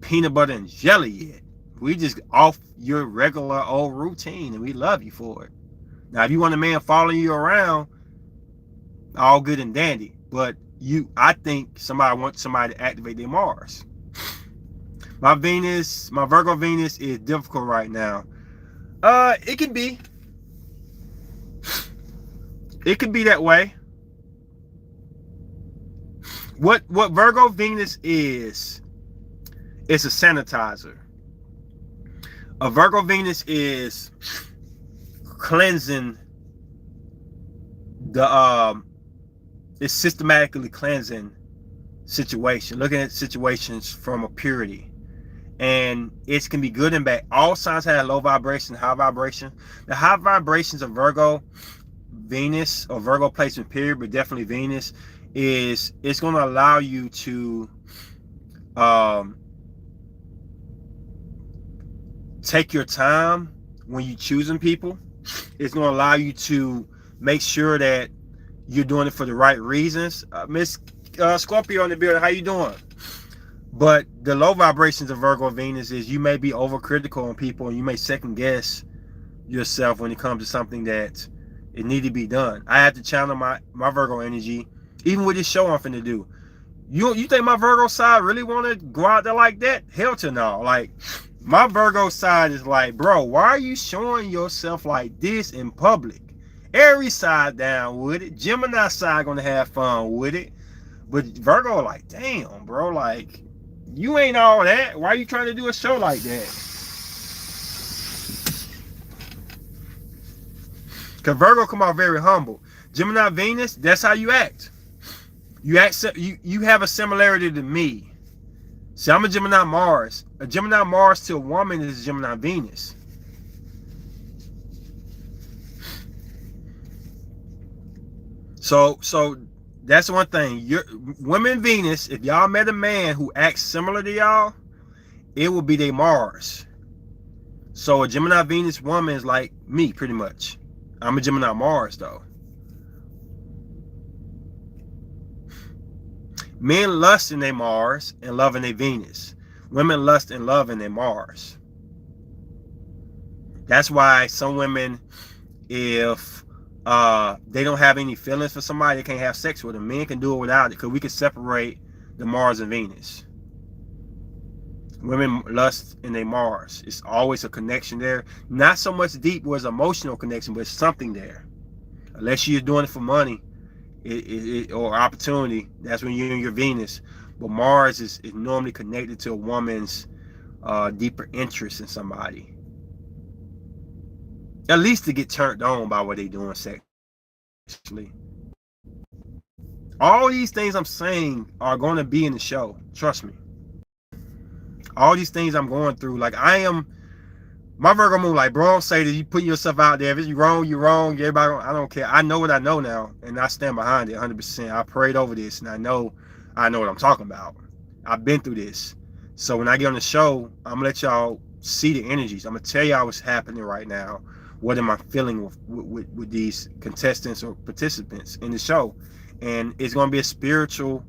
peanut butter and jelly yet. We just off your regular old routine, and we love you for it. Now, if you want a man following you around, all good and dandy. But I think somebody wants somebody to activate their Mars. My Virgo Venus is difficult right now. It can be. It could be that way. What Virgo Venus is, it's a sanitizer. A Virgo Venus is cleansing it's systematically cleansing situation, looking at situations from a purity. And it can be good and bad. All signs have low vibration, high vibration. The high vibrations of Virgo Venus, or Virgo placement period, but definitely Venus, is it's going to allow you to take your time when you're choosing people. It's going to allow you to make sure that you're doing it for the right reasons. Miss Scorpio in the building, how you doing? But the low vibrations of Virgo Venus is you may be overcritical on people, and you may second guess yourself when it comes to something that it need to be done. I have to channel my Virgo energy, even with this show I'm finna do. You think my Virgo side really want to go out there like that? Hell to no. Like, my Virgo side is like, bro, why are you showing yourself like this in public? Aries side down with it. Gemini side gonna have fun with it. But Virgo like, damn, bro, like, you ain't all that. Why are you trying to do a show like that? Because Virgo come out very humble. Gemini Venus, that's how you act. You have a similarity to me. See, I'm a Gemini Mars. A Gemini Mars to a woman is Gemini Venus. So that's one thing. Women Venus, if y'all met a man who acts similar to y'all, it will be their Mars. So a Gemini Venus woman is like me, pretty much. I'm a Gemini Mars, though. Men lust in their Mars and love in their Venus. Women lust and love in their Mars. That's why some women, if they don't have any feelings for somebody, they can't have sex with them. Men can do it without it, because we can separate the Mars and Venus. Women lust in their Mars. It's always a connection there. Not so much deep was emotional connection, but it's something there. Unless you're doing it for money or opportunity, that's when you're in your Venus. But Mars is normally connected to a woman's deeper interest in somebody. At least to get turned on by what they're doing sexually. All these things I'm saying are going to be in the show. Trust me. All these things I'm going through, like my Virgo moon, like, bro, don't say that you putting yourself out there. If it's wrong, you're wrong. Everybody, I don't care. I know what I know now, and I stand behind it 100%. I prayed over this, and I know what I'm talking about. I've been through this. So when I get on the show, I'm gonna let y'all see the energies. I'm gonna tell y'all what's happening right now. What am I feeling with these contestants or participants in the show? And it's gonna be a spiritual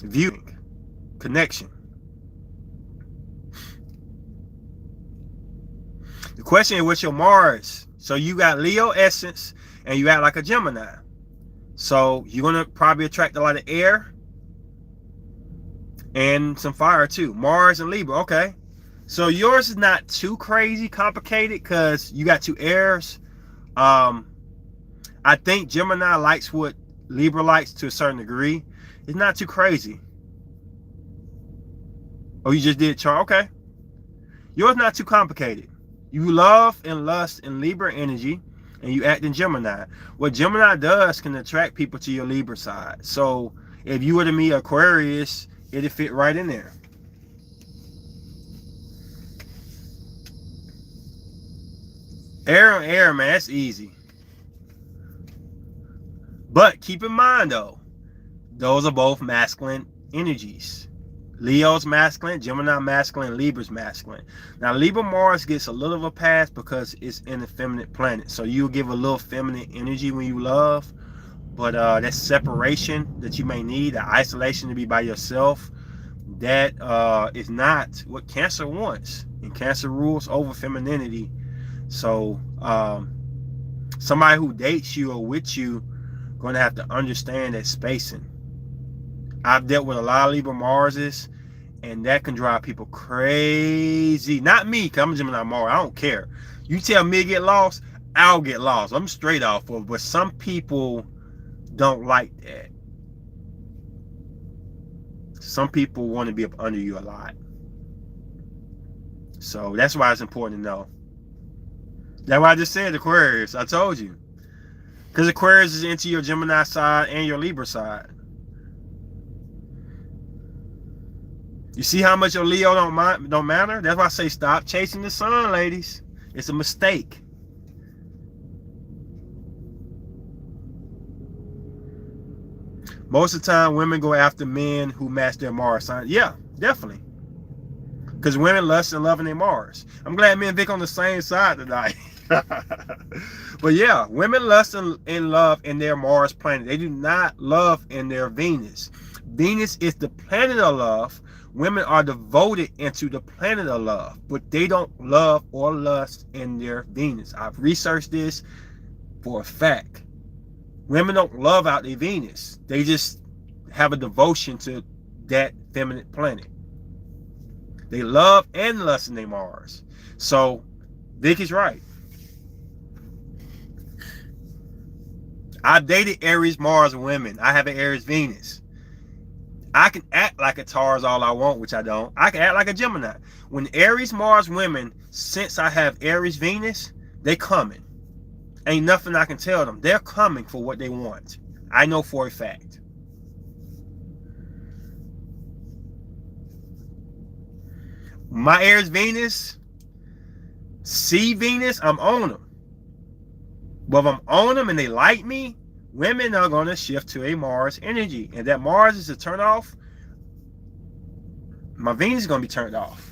viewing connection. The question is, what's your Mars? So you got Leo essence and you act like a Gemini. So you're going to probably attract a lot of air and some fire too. Mars and Libra. Okay. So yours is not too crazy complicated because you got two airs. I think Gemini likes what Libra likes to a certain degree. It's not too crazy. Oh, you just did chart. Okay. Yours not too complicated. You love and lust in Libra energy, and you act in Gemini. What Gemini does can attract people to your Libra side. So if you were to meet Aquarius, it'll fit right in there. Air on air, man, that's easy. But keep in mind, though, those are both masculine energies. Leo's masculine, Gemini masculine, Libra's masculine. Now, Libra Mars gets a little of a pass because it's in the feminine planet. So you'll give a little feminine energy when you love. But that separation that you may need, the isolation to be by yourself, that is not what Cancer wants. And Cancer rules over femininity. So somebody who dates you or with you going to have to understand that spacing. I've dealt with a lot of Libra Marses, and that can drive people crazy. Not me, because I'm a Gemini Mars. I don't care. You tell me to get lost, I'll get lost. I'm straight off of it. But some people don't like that. Some people want to be up under you a lot. So that's why it's important to know. That's why I just said Aquarius. I told you. Because Aquarius is into your Gemini side and your Libra side. You see how much your Leo don't matter? That's why I say stop chasing the sun, ladies. It's a mistake. Most of the time, women go after men who match their Mars sign. Yeah, definitely. Because women lust and love in their Mars. I'm glad me and Vic on the same side tonight. But yeah, women lust and love in their Mars planet. They do not love in their Venus. Venus is the planet of love. Women are devoted into the planet of love, but they don't love or lust in their Venus. I've researched this for a fact. Women don't love out their Venus. They just have a devotion to that feminine planet. They love and lust in their Mars. So Vic is right. I've dated Aries Mars women. I have an Aries Venus. I can act like a Taurus all I want, which I don't. I can act like a Gemini. When Aries Mars women, since I have Aries Venus, they coming. Ain't nothing I can tell them. They're coming for what they want. I know for a fact. My Aries Venus, C Venus, I'm on them. But if I'm on them and they like me, women are going to shift to a Mars energy. And that Mars is a turn off. My Venus is going to be turned off.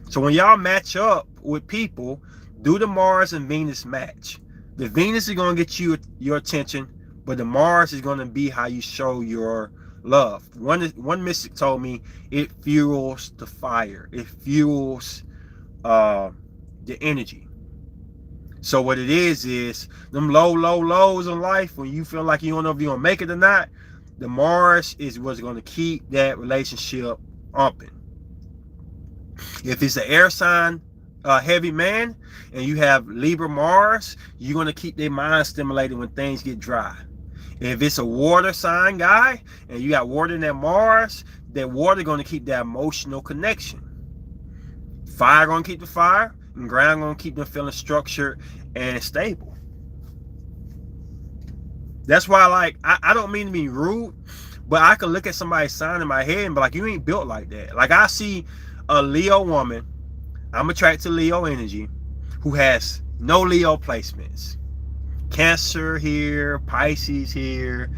So when y'all match up with people, do the Mars and Venus match. The Venus is going to get you your attention, but the Mars is going to be how you show your love. One mystic told me it fuels the fire. It fuels the energy. So what it is them lows in life when you feel like you don't know if you're gonna make it or not. The Mars is what's gonna keep that relationship upping. If it's an air sign, heavy man, and you have Libra Mars, you're gonna keep their mind stimulated when things get dry. If it's a water sign guy and you got water in that Mars, that water gonna keep that emotional connection. Fire gonna keep the fire, and ground gonna keep them feeling structured and stable. That's why, like, I don't mean to be rude, but I can look at somebody's sign in my head and be like, you ain't built like that. Like, I see a Leo woman, I'm attracted to Leo energy, who has no Leo placements. Cancer here, Pisces here,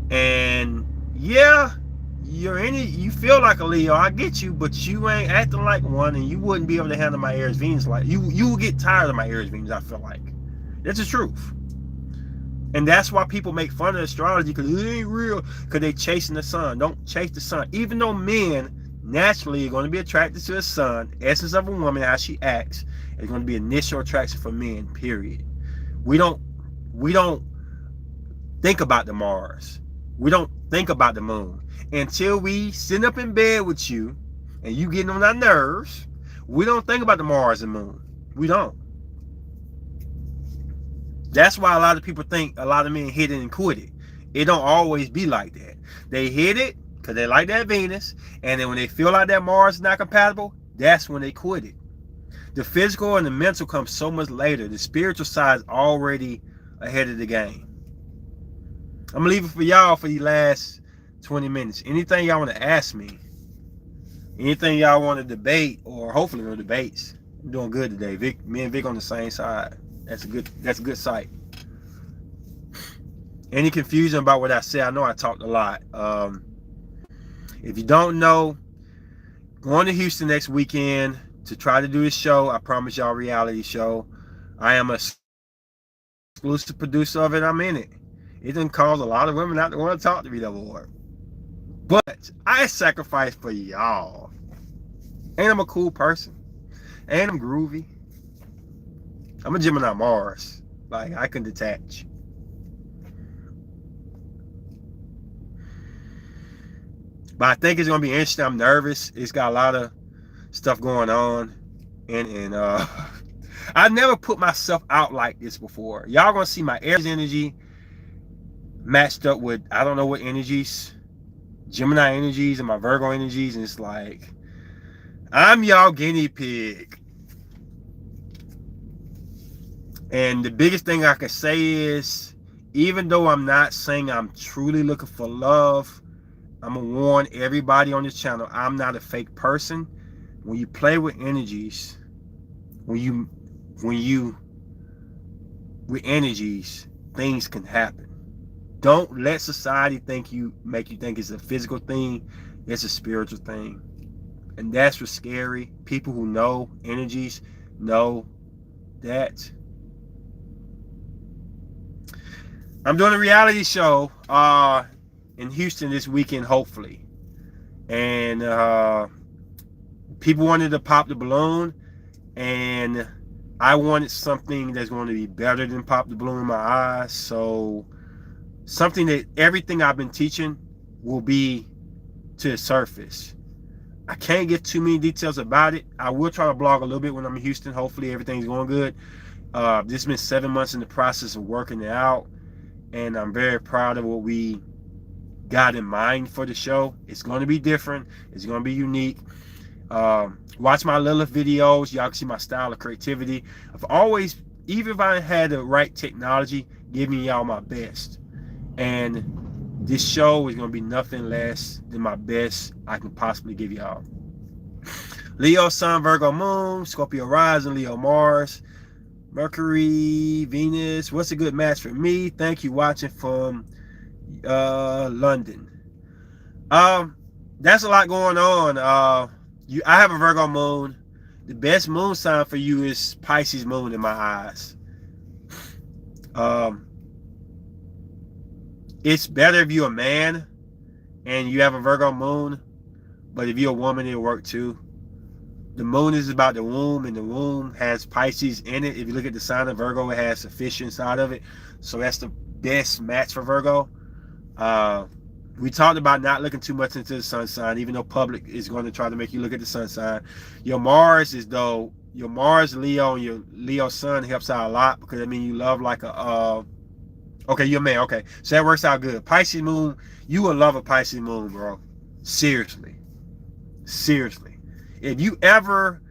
and yeah, you feel like a Leo, I get you, but you ain't acting like one, and you wouldn't be able to handle my Aries Venus. Like you will get tired of my Aries Venus, I feel like. That's the truth. And that's why people make fun of astrology, because it ain't real, because they chasing the sun. Don't chase the sun. Even though men naturally are going to be attracted to the sun, essence of a woman, how she acts, is going to be initial attraction for men, period. We don't think about the Mars. We don't think about the moon. Until we sit up in bed with you and you getting on our nerves, we don't think about the Mars and moon. We don't. That's why a lot of people think a lot of men hit it and quit it. It don't always be like that. They hit it because they like that Venus, and then when they feel like that Mars is not compatible, that's when they quit it. The physical and the mental come so much later. The spiritual side is already ahead of the game. I'm gonna leave it for y'all for the last 20 minutes. Anything y'all want to ask me, anything y'all want to debate, or hopefully no debates. I'm doing good today. Me and Vic on the same side. That's a good sight. Any confusion about what I said? I know I talked a lot. If you don't know, going to Houston next weekend to try to do this show. I promise y'all, reality show. I am a exclusive producer of it. I'm in it. It didn't cause a lot of women not to want to talk to me no more. But I sacrifice for y'all. And I'm a cool person. And I'm groovy. I'm a Gemini Mars. Like, I can detach. But I think it's going to be interesting. I'm nervous. It's got a lot of stuff going on. And I never put myself out like this before. Y'all going to see my Aries energy matched up with, I don't know what energies, Gemini energies and my Virgo energies, and it's like, I'm y'all guinea pig. And the biggest thing I can say is, even though I'm not saying I'm truly looking for love, I'm gonna warn everybody on this channel, I'm not a fake person. When you play with energies, with energies, things can happen. Don't let society make you think it's a physical thing. It's a spiritual thing. And that's what's scary. People who know energies know that I'm doing a reality show in Houston this weekend, hopefully. And people wanted to pop the balloon, and I wanted something that's going to be better than pop the balloon in my eyes. So something that everything I've been teaching will be to the surface. I can't get too many details about it. I will try to blog a little bit when I'm in Houston. Hopefully everything's going good. This has been 7 months in the process of working it out, and I'm very proud of what we got in mind for the show. It's going to be different. It's going to be unique. Watch my Lilith videos. Y'all can see my style of creativity. I've always, even if I had the right technology, giving y'all my best. And this show is going to be nothing less than my best I can possibly give y'all. Leo Sun, Virgo Moon, Scorpio Rising, Leo Mars, Mercury, Venus. What's a good match for me? Thank you watching from London. That's a lot going on. I have a Virgo moon. The best moon sign for you is Pisces moon in my eyes. It's better if you're a man and you have a Virgo moon, but if you're a woman, it'll work too. The moon is about the womb, and the womb has Pisces in it. If you look at the sign of Virgo, it has a fish inside of it. So that's the best match for Virgo. We talked about not looking too much into the sun sign, even though public is going to try to make you look at the sun sign. Your Mars is though, your Mars Leo and your Leo sun helps out a lot, because I mean you love like a okay, you're a man, okay. So that works out good. Pisces moon, you will love a Pisces moon, bro. Seriously. Seriously. If you ever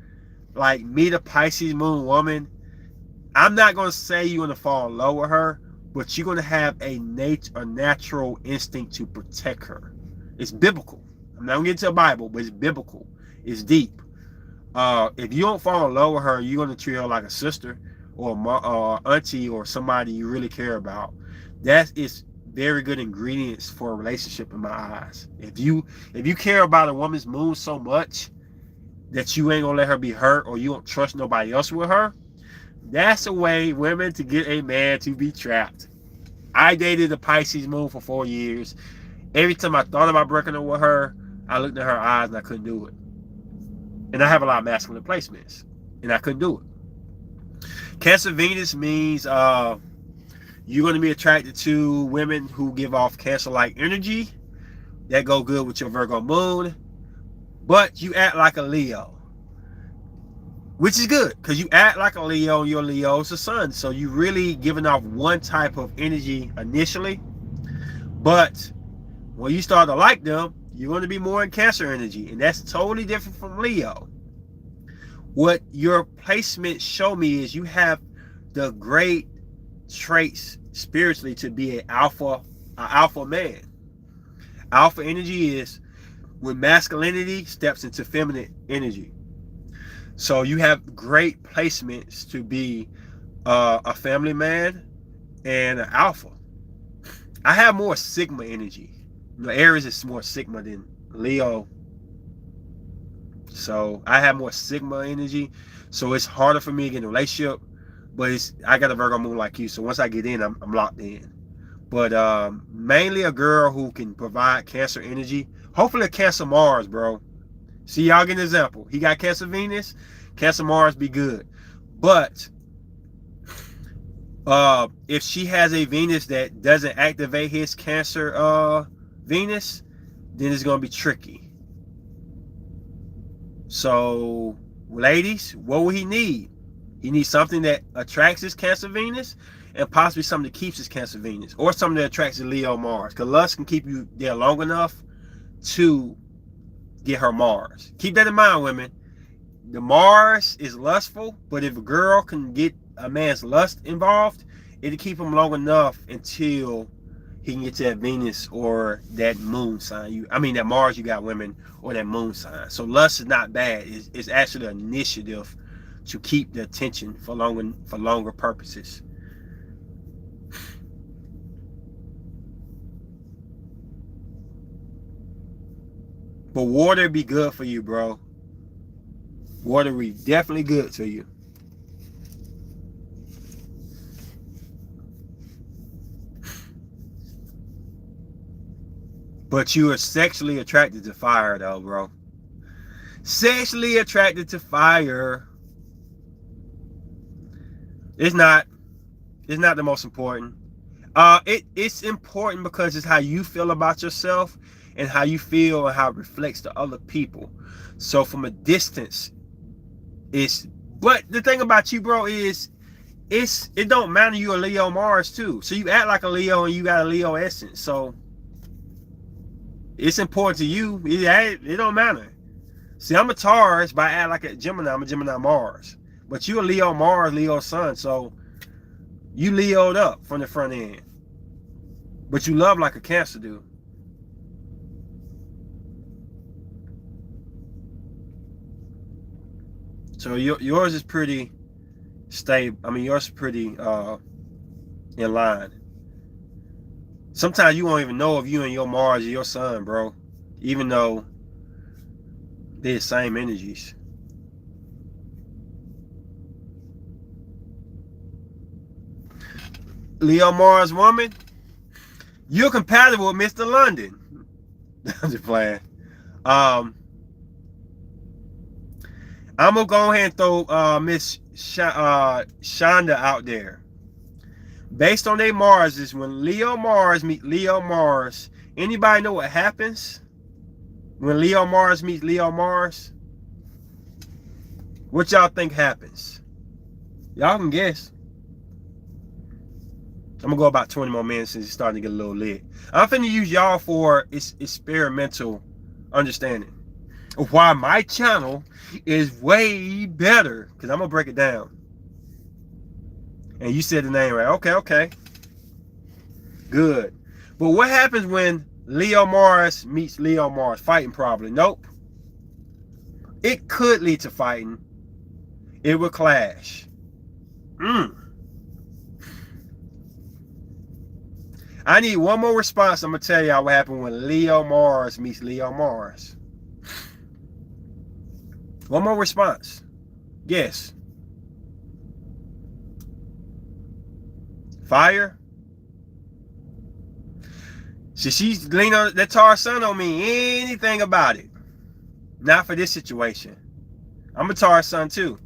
like meet a Pisces moon woman, I'm not gonna say you're gonna fall in love with her, but you're gonna have a natural instinct to protect her. It's biblical. I'm not gonna get into the Bible, but it's biblical. It's deep. If you don't fall in love with her, you're gonna treat her like a sister or a auntie or somebody you really care about. That is very good ingredients for a relationship in my eyes. If you care about a woman's moon so much that you ain't gonna let her be hurt, or you don't trust nobody else with her, that's a way women to get a man to be trapped. I dated a Pisces moon for 4 years. Every time I thought about breaking up with her, I looked at her eyes and I couldn't do it. And I have a lot of masculine placements, and I couldn't do it. Cancer Venus means you're going to be attracted to women who give off Cancer-like energy. That go good with your Virgo moon. But you act like a Leo, which is good, because you act like a Leo, and your Leo is the sun. So you really giving off one type of energy initially. But when you start to like them, you're going to be more in Cancer energy. And that's totally different from Leo. What your placements show me is you have the great traits spiritually to be an alpha man. Alpha energy is when masculinity steps into feminine energy. So you have great placements to be a family man and an alpha. I have more Sigma energy. You know, Aries is more Sigma than Leo. So I have more Sigma energy. So it's harder for me to get in a relationship. But I got a Virgo moon like you. So once I get in, I'm locked in. But mainly a girl who can provide Cancer energy. Hopefully a Cancer Mars, bro. See, y'all get an example. He got Cancer Venus. Cancer Mars be good. But if she has a Venus that doesn't activate his Cancer Venus, then it's going to be tricky. So, ladies, what will he need? He needs something that attracts his Cancer Venus, and possibly something that keeps his Cancer Venus, or something that attracts his Leo Mars. Because lust can keep you there long enough to get her Mars. Keep that in mind, women. The Mars is lustful, but if a girl can get a man's lust involved, it'll keep him long enough until he can get to that Venus or that moon sign. That Mars you got, women, or that moon sign. So lust is not bad. It's actually an initiative to keep the attention for longer purposes. But water be good for you, bro. Water be definitely good to you. But you are sexually attracted to fire though, bro. Sexually attracted to fire. It's not the most important. It's important because it's how you feel about yourself and how you feel and how it reflects to other people. So from a distance, but the thing about you, bro, is it don't matter. You a Leo Mars too. So you act like a Leo and you got a Leo essence. So it's important to you. It don't matter. See, I'm a Taurus, but I act like a Gemini. I'm a Gemini Mars. But you a Leo Mars, Leo Sun. So you Leo'd up from the front end. But you love like a Cancer do. So yours is pretty stable. I mean, yours is pretty in line. Sometimes you won't even know if you and your Mars or your Sun, bro. Even though they're the same energies. Leo Mars woman, you're compatible with Mr. London. I'm just playing. I'm gonna go ahead and throw Miss Shonda out there. Based on their Marses, when Leo Mars meet Leo Mars, anybody know what happens when Leo Mars meets Leo Mars? What y'all think happens? Y'all can guess. I'm gonna go about 20 more minutes since it's starting to get a little lit. I'm finna use y'all for experimental understanding of why my channel is way better. Because I'm gonna break it down. And you said the name right. Okay. Good. But what happens when Leo Mars meets Leo Mars? Fighting probably. Nope. It could lead to fighting. It would clash. I need one more response. I'm going to tell y'all what happened when Leo Mars meets Leo Mars. One more response. Yes. Fire. See, she's leaning on that Taurus Sun on me. Anything about it. Not for this situation. I'm a Taurus Sun too.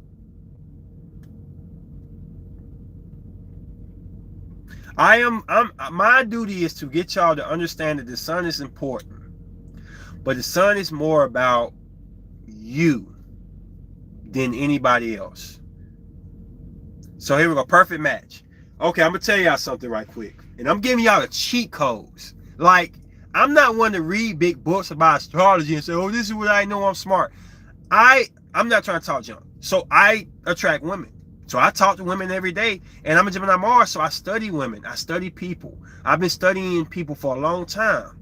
My duty is to get y'all to understand that the sun is important. But the sun is more about you than anybody else. So here we go. Perfect match. Okay, I'm going to tell y'all something right quick. And I'm giving y'all the cheat codes. Like, I'm not one to read big books about astrology and say, oh, this is what I know, I'm smart. I'm not trying to talk junk. So I attract women. So I talk to women every day. And I'm a Gemini Mars, so I study women. I study people. I've been studying people for a long time.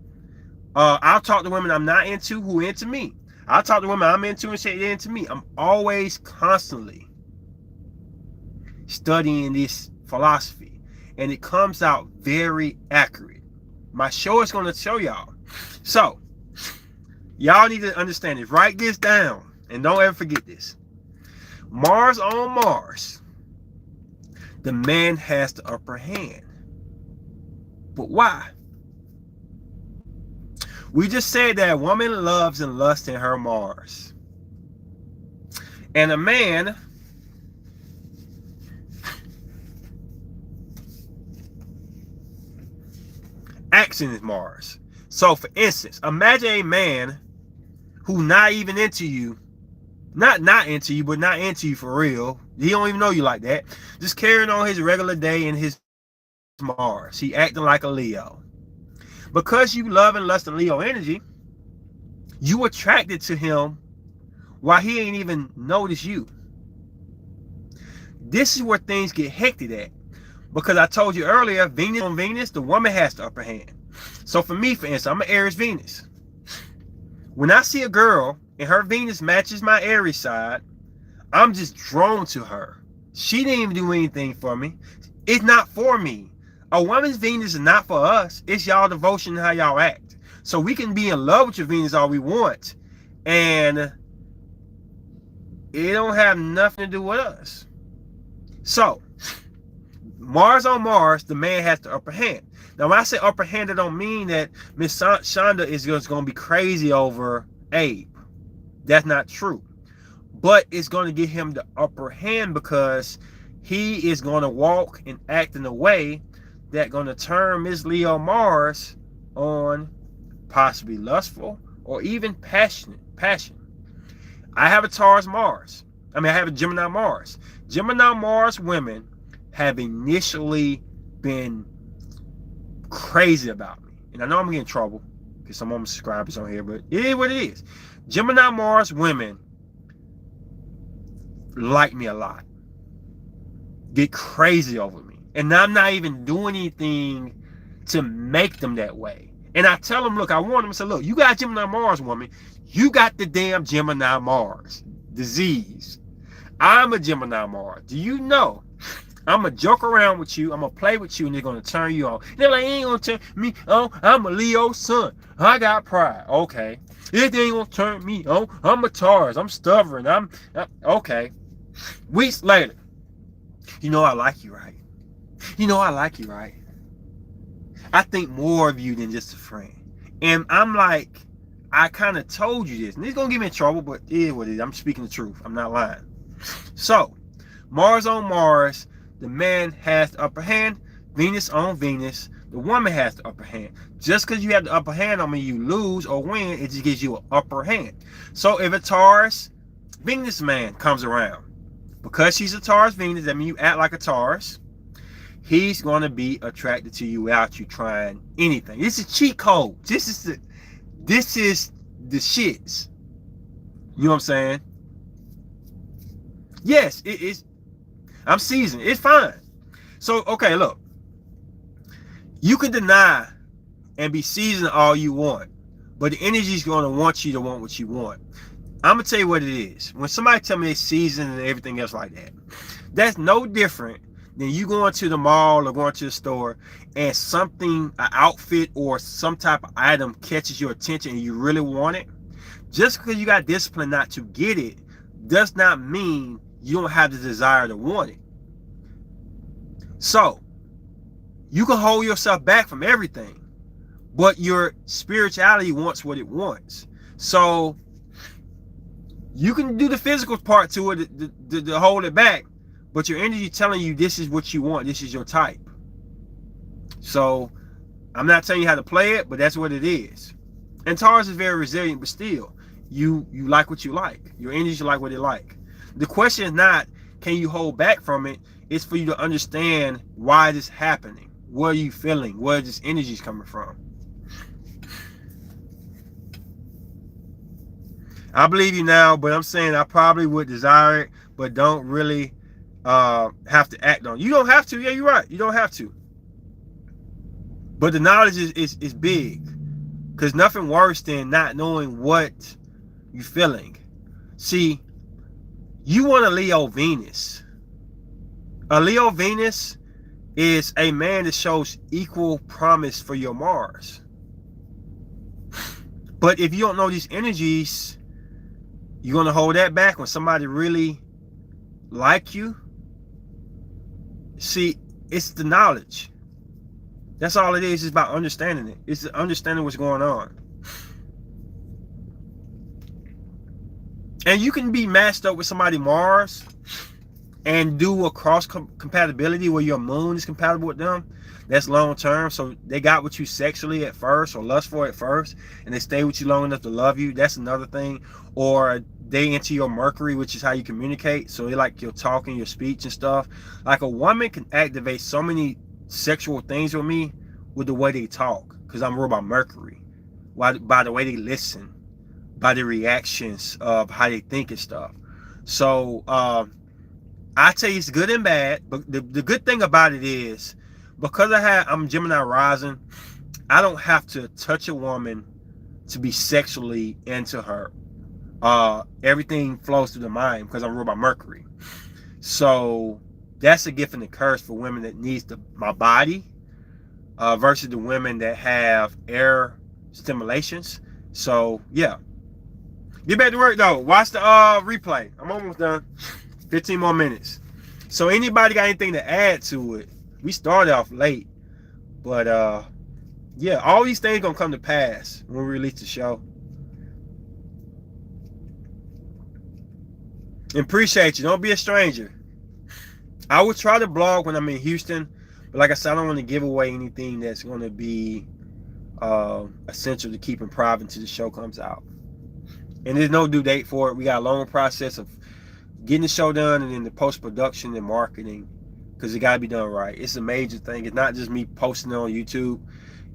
I'll talk to women I'm not into who into me. I'll talk to women I'm into and say they're into me. I'm always constantly studying this philosophy. And it comes out very accurate. My show is going to show y'all. So, y'all need to understand this. Write this down. And don't ever forget this. Mars on Mars. The man has the upper hand. But why? We just said that a woman loves and lusts in her Mars. And a man acts in his Mars. So for instance, imagine a man who not even into you. Not into you, but not into you for real. He don't even know you like that. Just carrying on his regular day in his Mars. He acting like a Leo. Because you love and lust in Leo energy, you attracted to him while he ain't even noticed you. This is where things get hectic at. Because I told you earlier, Venus on Venus, the woman has the upper hand. So for me, for instance, I'm an Aries Venus. When I see a girl and her Venus matches my Aries side, I'm just drawn to her. She didn't even do anything for me. It's not for me. A woman's Venus is not for us. It's y'all devotion and how y'all act. So we can be in love with your Venus all we want. And it don't have nothing to do with us. So, Mars on Mars, the man has the upper hand. Now, when I say upper hand, it don't mean that Miss Shonda is just going to be crazy over Abe. That's not true. But it's going to give him the upper hand because he is going to walk and act in a way that's going to turn Miss Leo Mars on possibly lustful or even passion. I have a Taurus Mars. I have a Gemini Mars. Gemini Mars women have initially been crazy about me. And I know I'm getting in trouble because some of my subscribers on here, but it is what it is. Gemini Mars women like me a lot. Get crazy over me. And I'm not even doing anything to make them that way. And I tell them, look, I warn them, I say, look, you got Gemini Mars woman. You got the damn Gemini Mars disease. I'm a Gemini Mars. Do you know? I'm going to joke around with you. I'm going to play with you, and they're going to turn you on. They're like, ain't going to turn me on. I'm a Leo sun. I got pride. Okay. It ain't going to turn me on. I'm a Taurus. I'm stubborn. Okay. Weeks later, you know I like you, right? You know I like you, right? I think more of you than just a friend. And I'm like, I kind of told you this. And it's going to get me in trouble, but it is what it is. I'm speaking the truth. I'm not lying. So, Mars on Mars, the man has the upper hand. Venus on Venus, the woman has the upper hand. Just because you have the upper hand, I mean you lose or win, it just gives you an upper hand. So if a Taurus Venus man comes around, because she's a Taurus Venus, that means you act like a Taurus, he's going to be attracted to you without you trying anything. This is cheat code. This is the shits. You know what I'm saying? Yes, it is. I'm seasoned. It's fine. So, okay, look. You can deny and be seasoned all you want, but the energy is going to want you to want what you want. I'm going to tell you what it is. When somebody tell me they're seasoned and everything else like that, that's no different than you going to the mall or going to the store and something, an outfit or some type of item catches your attention and you really want it. Just because you got discipline not to get it does not mean you don't have the desire to want it. So, you can hold yourself back from everything, but your spirituality wants what it wants. So, you can do the physical part to it to hold it back, but your energy telling you this is what you want, this is your type. So, I'm not telling you how to play it, but that's what it is. And Taurus is very resilient, but still, you like what you like. Your energy like what it like. The question is not, can you hold back from it? It's for you to understand why it is happening. What are you feeling? Where this energy is coming from? I believe you now, but I'm saying I probably would desire it, but don't really have to act on it. You don't have to. Yeah, you're right. You don't have to. But the knowledge is big. Because nothing worse than not knowing what you're feeling. See, you want a Leo Venus. A Leo Venus is a man that shows equal promise for your Mars. But if you don't know these energies, you're going to hold that back when somebody really like you. See, it's the knowledge. That's all it is. It's about understanding it. It's understanding what's going on. And you can be matched up with somebody Mars and do a cross compatibility where your moon is compatible with them. That's long term. So they got with you sexually at first or lustful at first, and they stay with you long enough to love you. That's another thing. Or they into your Mercury, which is how you communicate. So they like your talking, your speech and stuff. Like a woman can activate so many sexual things with me with the way they talk, because I'm ruled by Mercury. By the way they listen, by the reactions of how they think and stuff. So I tell you, it's good and bad, but the good thing about it is, because I'm Gemini rising, I don't have to touch a woman to be sexually into her. Everything flows through the mind because I'm ruled by Mercury. So that's a gift and a curse for women that needs my body versus the women that have air stimulations. So yeah, get back to work though. Watch the replay. I'm almost done. 15 more minutes. So anybody got anything to add to it? We started off late, But yeah, all these things gonna come to pass when we release the show. And appreciate you. Don't be a stranger. I will try to blog when I'm in Houston, but like I said, I don't want to give away anything that's going to be essential to keeping private until the show comes out. And there's no due date for it. We got a long process of getting the show done and then the post-production and marketing, because it got to be done right. It's a major thing. It's not just me posting it on YouTube.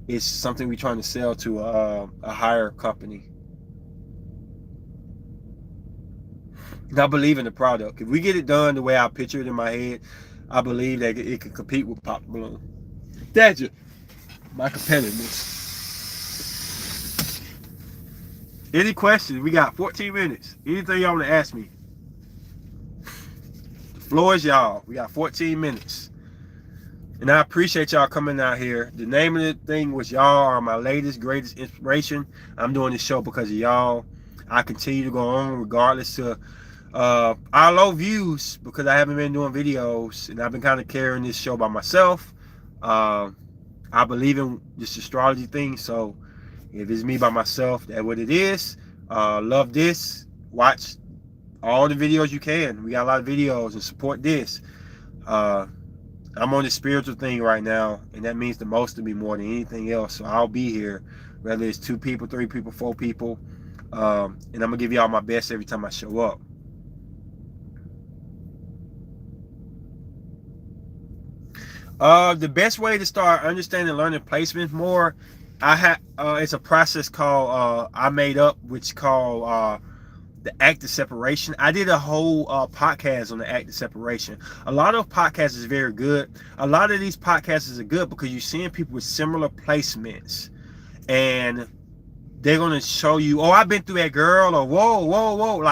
It's something we're trying to sell to a higher company. And I believe in the product. If we get it done the way I picture it in my head, I believe that it can compete with Pop the Balloon. That's it. My competitiveness. Any questions? We got 14 minutes. Anything y'all want to ask me? The floor is y'all. We got 14 minutes. And I appreciate y'all coming out here. The name of the thing was y'all are my latest, greatest inspiration. I'm doing this show because of y'all. I continue to go on regardless of our low views, because I haven't been doing videos and I've been kind of carrying this show by myself. I believe in this astrology thing, so if it's me by myself, that's what it is. Love this. Watch all the videos you can. We got a lot of videos, and support this. I'm on the spiritual thing right now, and that means the most to me more than anything else. So I'll be here, whether it's 2 people, 3 people, 4 people, and I'm gonna give y'all my best every time I show up. The best way to start understanding and learning placements more, it's a process called I made up, which called the act of separation. I did a whole podcast on the act of separation. A lot of podcasts is very good. A lot of these podcasts are good because you're seeing people with similar placements, and they're gonna show you, oh, I've been through that, girl, or whoa.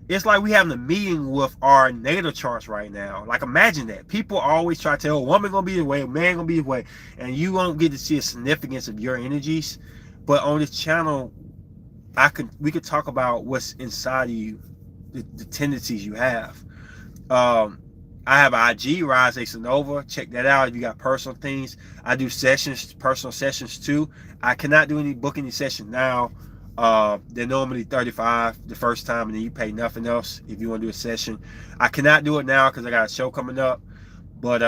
It's like we having a meeting with our natal charts right now. Like, imagine that. People always try to tell a woman gonna be the way, a man gonna be the way, and you won't get to see a significance of your energies. But on this channel, we could talk about what's inside of you, the tendencies you have. I have an IG, Rise Ace Nova. Check that out if you got personal things. I do sessions, personal sessions too. I cannot do any booking session now. They're normally $35 the first time, and then you pay nothing else if you want to do a session. I cannot do it now because I got a show coming up, but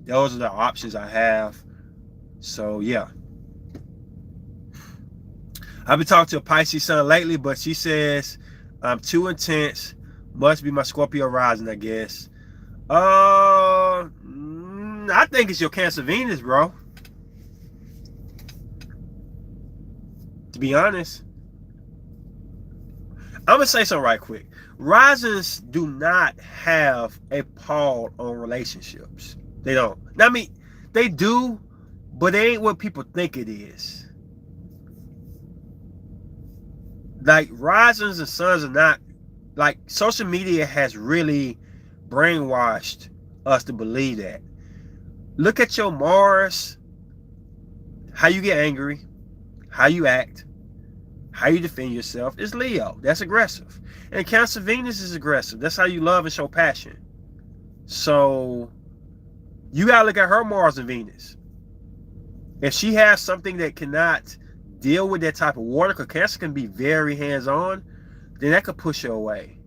those are the options I have. So yeah, I've been talking to a Pisces sun lately, but she says I'm too intense. Must be my Scorpio rising, I guess. I think it's your Cancer Venus, bro. To be honest, I'm gonna say something right quick. Risings do not have a pall on relationships. They don't. I mean, they do, but they ain't what people think it is. Like, risings and suns are not, like, social media has really brainwashed us to believe that. Look at your Mars, how you get angry, how you act, how you defend yourself. It's Leo. That's aggressive. And Cancer Venus is aggressive. That's how you love and show passion. So you gotta look at her Mars and Venus. If she has something that cannot deal with that type of water, because Cancer can be very hands-on, then that could push her away.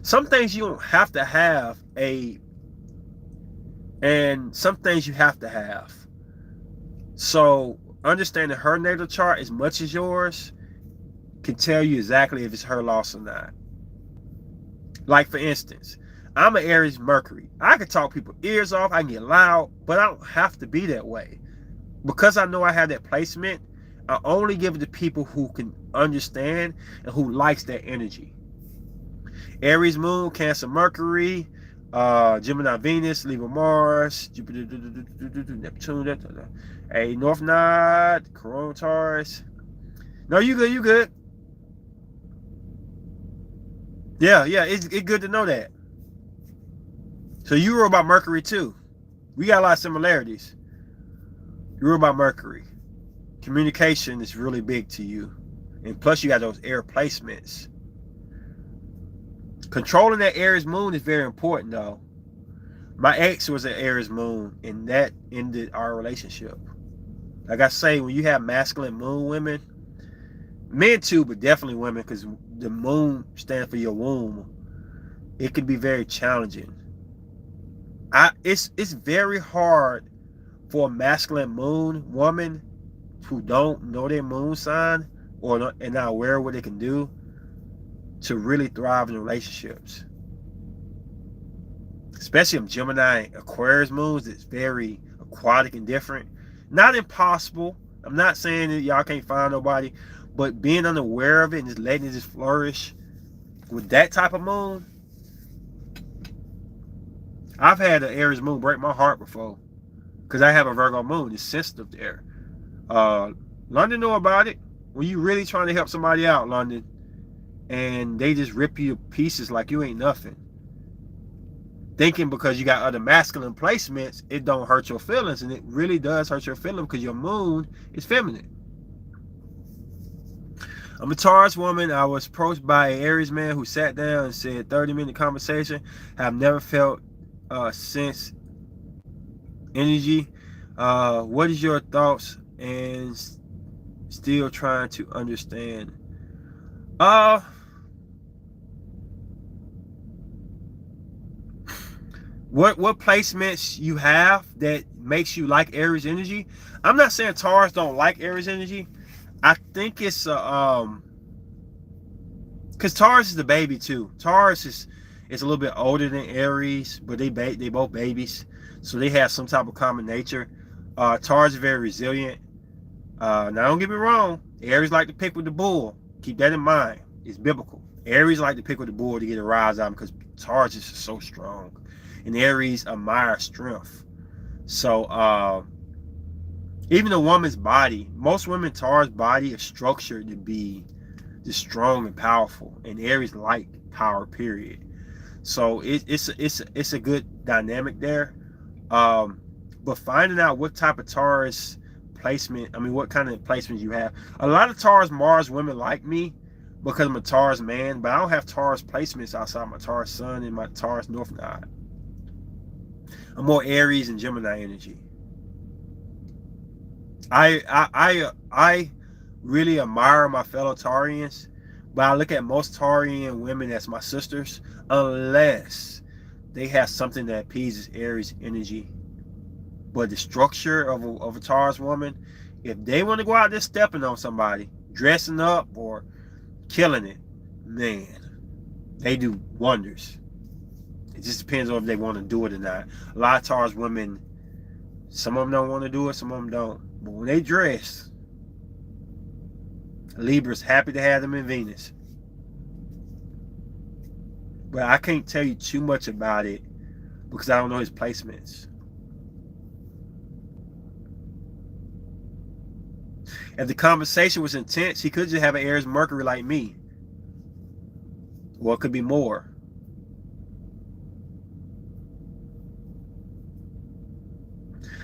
Some things you don't have to have and some things you have to have. So understanding her natal chart as much as yours can tell you exactly if it's her loss or not. Like, for instance, I'm an Aries Mercury. I can talk people's ears off, I can get loud, but I don't have to be that way. Because I know I have that placement, I only give it to people who can understand and who likes that energy. Aries Moon, Cancer Mercury, Gemini Venus, Libra Mars, Jupiter, Neptune, a North Node, Corona Taurus. No, you good. Yeah, it's good to know that. So you were about Mercury too. We got a lot of similarities. You were about Mercury. Communication is really big to you. And plus you got those air placements. Controlling that Aries moon is very important though. My ex was an Aries moon, and that ended our relationship. Like I say, when you have masculine moon women, men too, but definitely women, because the moon stands for your womb, it can be very challenging. It's very hard for a masculine moon woman who don't know their moon sign or not, and not aware of what they can do to really thrive in relationships. Especially in Gemini and Aquarius moons, it's very aquatic and different. Not impossible. I'm not saying that y'all can't find nobody, but being unaware of it and just letting it just flourish with that type of moon. I've had an Aries moon break my heart before because I have a Virgo moon. It's sensitive there. London know about it. When you really trying to help somebody out, London, and they just rip you to pieces like you ain't nothing. Thinking because you got other masculine placements, it don't hurt your feelings, and it really does hurt your feelings because your moon is feminine. I'm a Taurus woman. I was approached by an Aries man who sat down and said 30-minute conversation. I've never felt sense energy. What is your thoughts? And still trying to understand. What placements you have that makes you like Aries energy? I'm not saying Taurus don't like Aries energy. I think it's because Taurus is the baby too. Taurus is a little bit older than Aries, but they both babies, so they have some type of common nature. Taurus is very resilient. Now don't get me wrong, Aries like to pick with the bull. Keep that in mind. It's biblical. Aries like to pick with the bull to get a rise out because Taurus is so strong, and Aries admire strength. So even a woman's body, most women Taurus body is structured to be just strong and powerful, and Aries like power. Period. So it's a good dynamic there. But finding out what type of Taurus placement, I mean, what kind of placements you have. A lot of Taurus Mars women like me because I'm a Taurus man, but I don't have Taurus placements outside my Taurus Sun and my Taurus North Node. I'm more Aries and Gemini energy. I really admire my fellow Taurians, but I look at most Taurian women as my sisters, unless they have something that appeases Aries energy. But the structure of a Taurus woman, if they want to go out there stepping on somebody, dressing up or killing it, man, they do wonders. It just depends on if they want to do it or not. A lot of Taurus women, some of them don't want to do it, some of them don't. But when they dress, Libra's happy to have them in Venus. But I can't tell you too much about it because I don't know his placements. If the conversation was intense, he could just have an Aries Mercury like me. Or it could be more.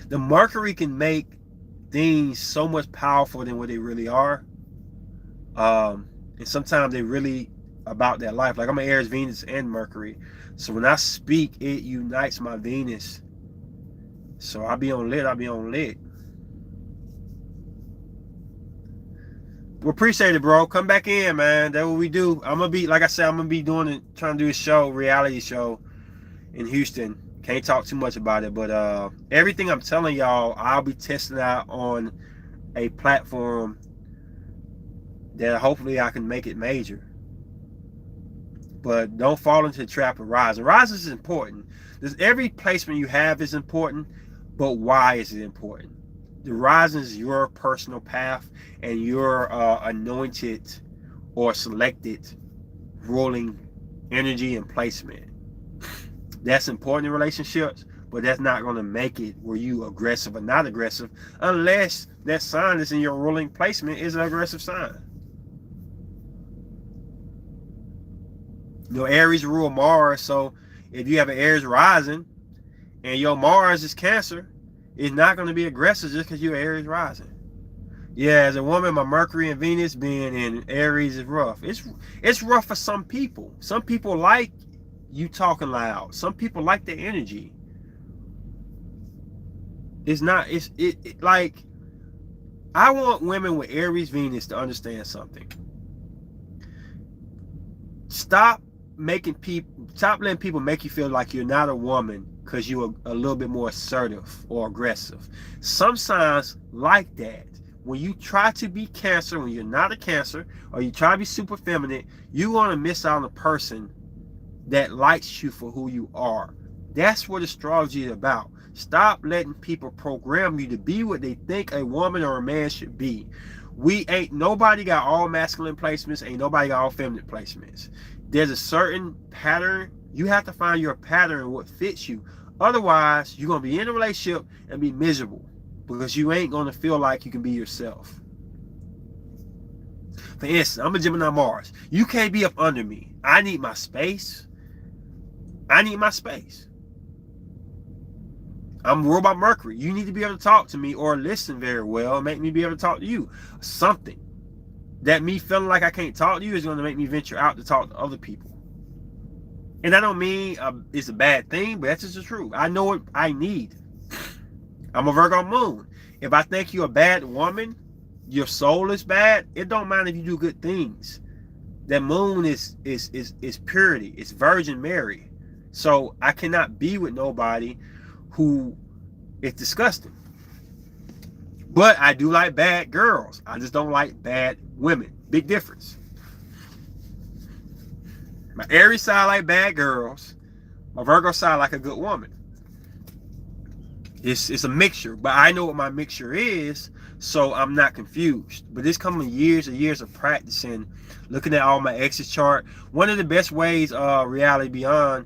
The Mercury can make things so much powerful than what they really are. And sometimes they really about that life. Like I'm an Aries, Venus, and Mercury. So when I speak, it unites my Venus. So I'll be on lit. We appreciate it, bro. Come back in, man. That's what we do. I'm gonna be, like I said, I'm gonna be doing it, trying to do a show, reality show in Houston. Can't talk too much about it, but everything I'm telling y'all, I'll be testing out on a platform that hopefully I can make it major. But don't fall into the trap of rising. Rising is important. Every placement you have is important, but why is it important? The rising is your personal path and your anointed or selected ruling energy and placement. That's important in relationships, but that's not going to make it where you aggressive or not aggressive unless that sign that's in your ruling placement is an aggressive sign. Your Aries rule Mars, so if you have an Aries rising and your Mars is Cancer, it's not going to be aggressive just because you're Aries rising. Yeah, as a woman, my Mercury and Venus being in Aries is rough. It's rough for some people. Some people like you talking loud. Some people like the energy. It's not. Like, I want women with Aries Venus to understand something. Stop letting people make you feel like you're not a woman because you're a little bit more assertive or aggressive. Some signs like that, when you try to be Cancer when you're not a Cancer, or you try to be super feminine, you're going to miss out on a person that likes you for who you are. That's what astrology is about. Stop letting people program you to be what they think a woman or a man should be. Nobody got all masculine placements, ain't nobody got all feminine placements. There's a certain pattern. You have to find your pattern and what fits you. Otherwise, you're going to be in a relationship and be miserable because you ain't going to feel like you can be yourself. For instance, I'm a Gemini Mars. You can't be up under me. I need my space. I'm ruled by Mercury. You need to be able to talk to me or listen very well and make me be able to talk to you. Something that me feeling like I can't talk to you is going to make me venture out to talk to other people. And I don't mean it's a bad thing, but that's just the truth. I know what I need. I'm a Virgo moon. If I think you're a bad woman, your soul is bad, it don't matter if you do good things. That moon is purity. It's Virgin Mary. So I cannot be with nobody who is disgusting. But I do like bad girls. I just don't like bad women. Big difference. My Aries side like bad girls. My Virgo side like a good woman. It's a mixture, but I know what my mixture is, so I'm not confused. But this comes years and years of practicing, looking at all my exes chart. One of the best ways, Reality Beyond,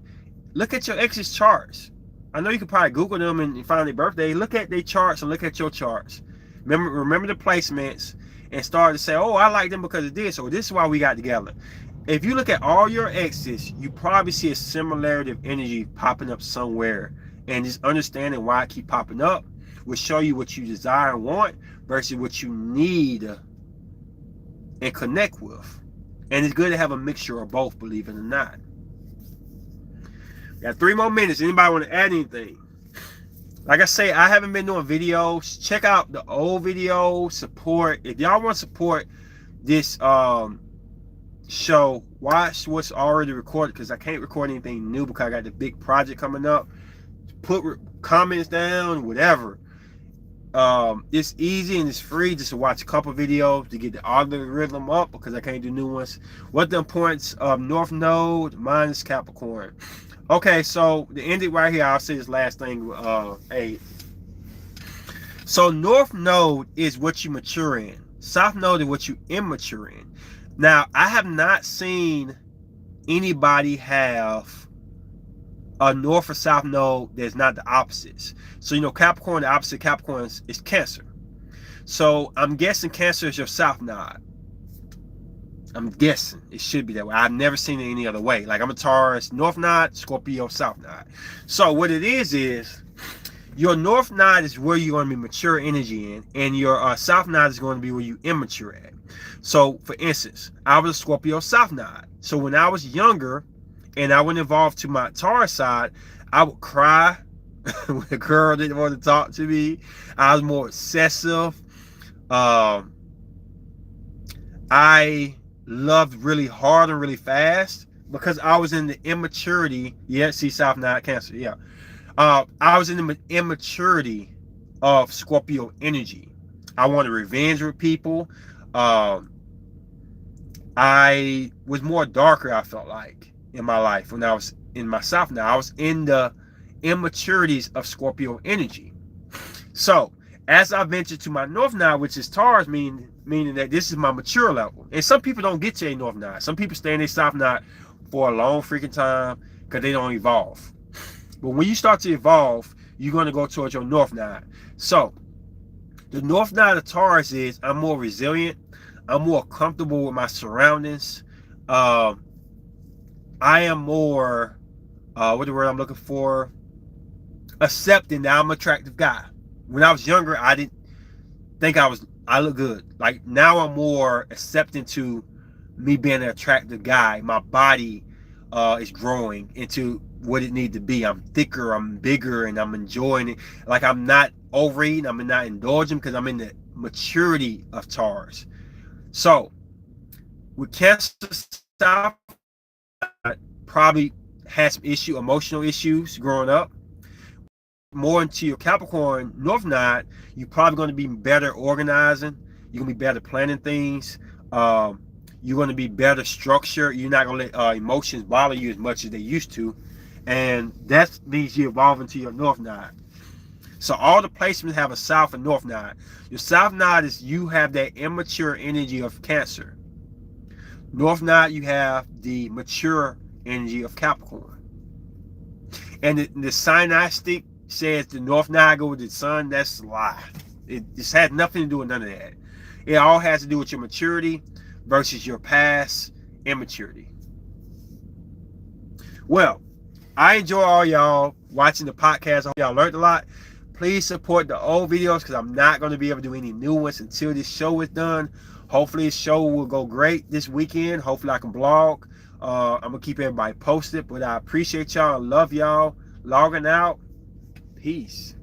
look at your exes charts. I know you can probably Google them and find their birthday. Look at their charts and look at your charts. Remember the placements and start to say, oh, I like them because of this, so this is why we got together. If you look at all your exes, you probably see a similarity of energy popping up somewhere. And just understanding why it keep popping up will show you what you desire and want versus what you need and connect with. And it's good to have a mixture of both, believe it or not. Got 3 more minutes. Anybody want to add anything? Like I say, I haven't been doing videos. Check out the old videos. Support. If y'all want to support this show, watch what's already recorded, because I can't record anything new because I got the big project coming up. Put comments down, whatever. It's easy and it's free just to watch a couple videos to get the algorithm up, because I can't do new ones. What the importance of North Node? Mine is Capricorn. Okay, so to end it right here, I'll say this last thing. So North Node is what you mature in. South Node is what you immature in. Now, I have not seen anybody have a North or South Node that's not the opposites. So, you know, Capricorn, the opposite Capricorn is Cancer. So I'm guessing Cancer is your South Node. I'm guessing it should be that way. I've never seen it any other way. Like, I'm a Taurus, North Node, Scorpio, South Node. So what it is your North Node is where you're going to be mature energy in, and your South Node is going to be where you immature at. So, for instance, I was a Scorpio South Node. So when I was younger and I went involved to my Taurus side, I would cry when a girl didn't want to talk to me. I was more obsessive. I loved really hard and really fast because I was in the immaturity. Yeah, see, South Node, Cancer, yeah. I was in the immaturity of Scorpio energy. I wanted revenge with people. I was more darker, I felt like, in my life when I was in my South Node. I was in the immaturities of Scorpio energy. So as I venture to my North Node, which is Taurus, meaning that this is my mature level. And some people don't get to a North Node. Some people stay in their South Node for a long freaking time because they don't evolve. But when you start to evolve, you're going to go towards your North Node. So the North Node of Taurus is I'm more resilient. I'm more comfortable with my surroundings. I am more, what the word I'm looking for? Accepting that I'm an attractive guy. When I was younger, I didn't think I look good. Like, now I'm more accepting to me being an attractive guy. My body is growing into what it need to be. I'm thicker, I'm bigger, and I'm enjoying it. Like, I'm not overeating, I'm not indulging, because I'm in the maturity of Taurus. So with Cancer South, probably had some emotional issues growing up. More into your Capricorn North Node, you're probably going to be better organizing. You're going to be better planning things. You're going to be better structured. You're not going to let emotions bother you as much as they used to. And that means you evolve into your North Node. So all the placements have a South and North Node. Your South Node is you have that immature energy of Cancer. North Node, you have the mature energy of Capricorn. And the synastic says the North Node go with the Sun. That's a lie. It just has nothing to do with none of that. It all has to do with your maturity versus your past immaturity. Well, I enjoy all y'all watching the podcast. I hope y'all learned a lot. Please support the old videos, because I'm not going to be able to do any new ones until this show is done. Hopefully this show will go great this weekend. Hopefully I can blog. I'm going to keep everybody posted. But I appreciate y'all. I love y'all. Logging out. Peace.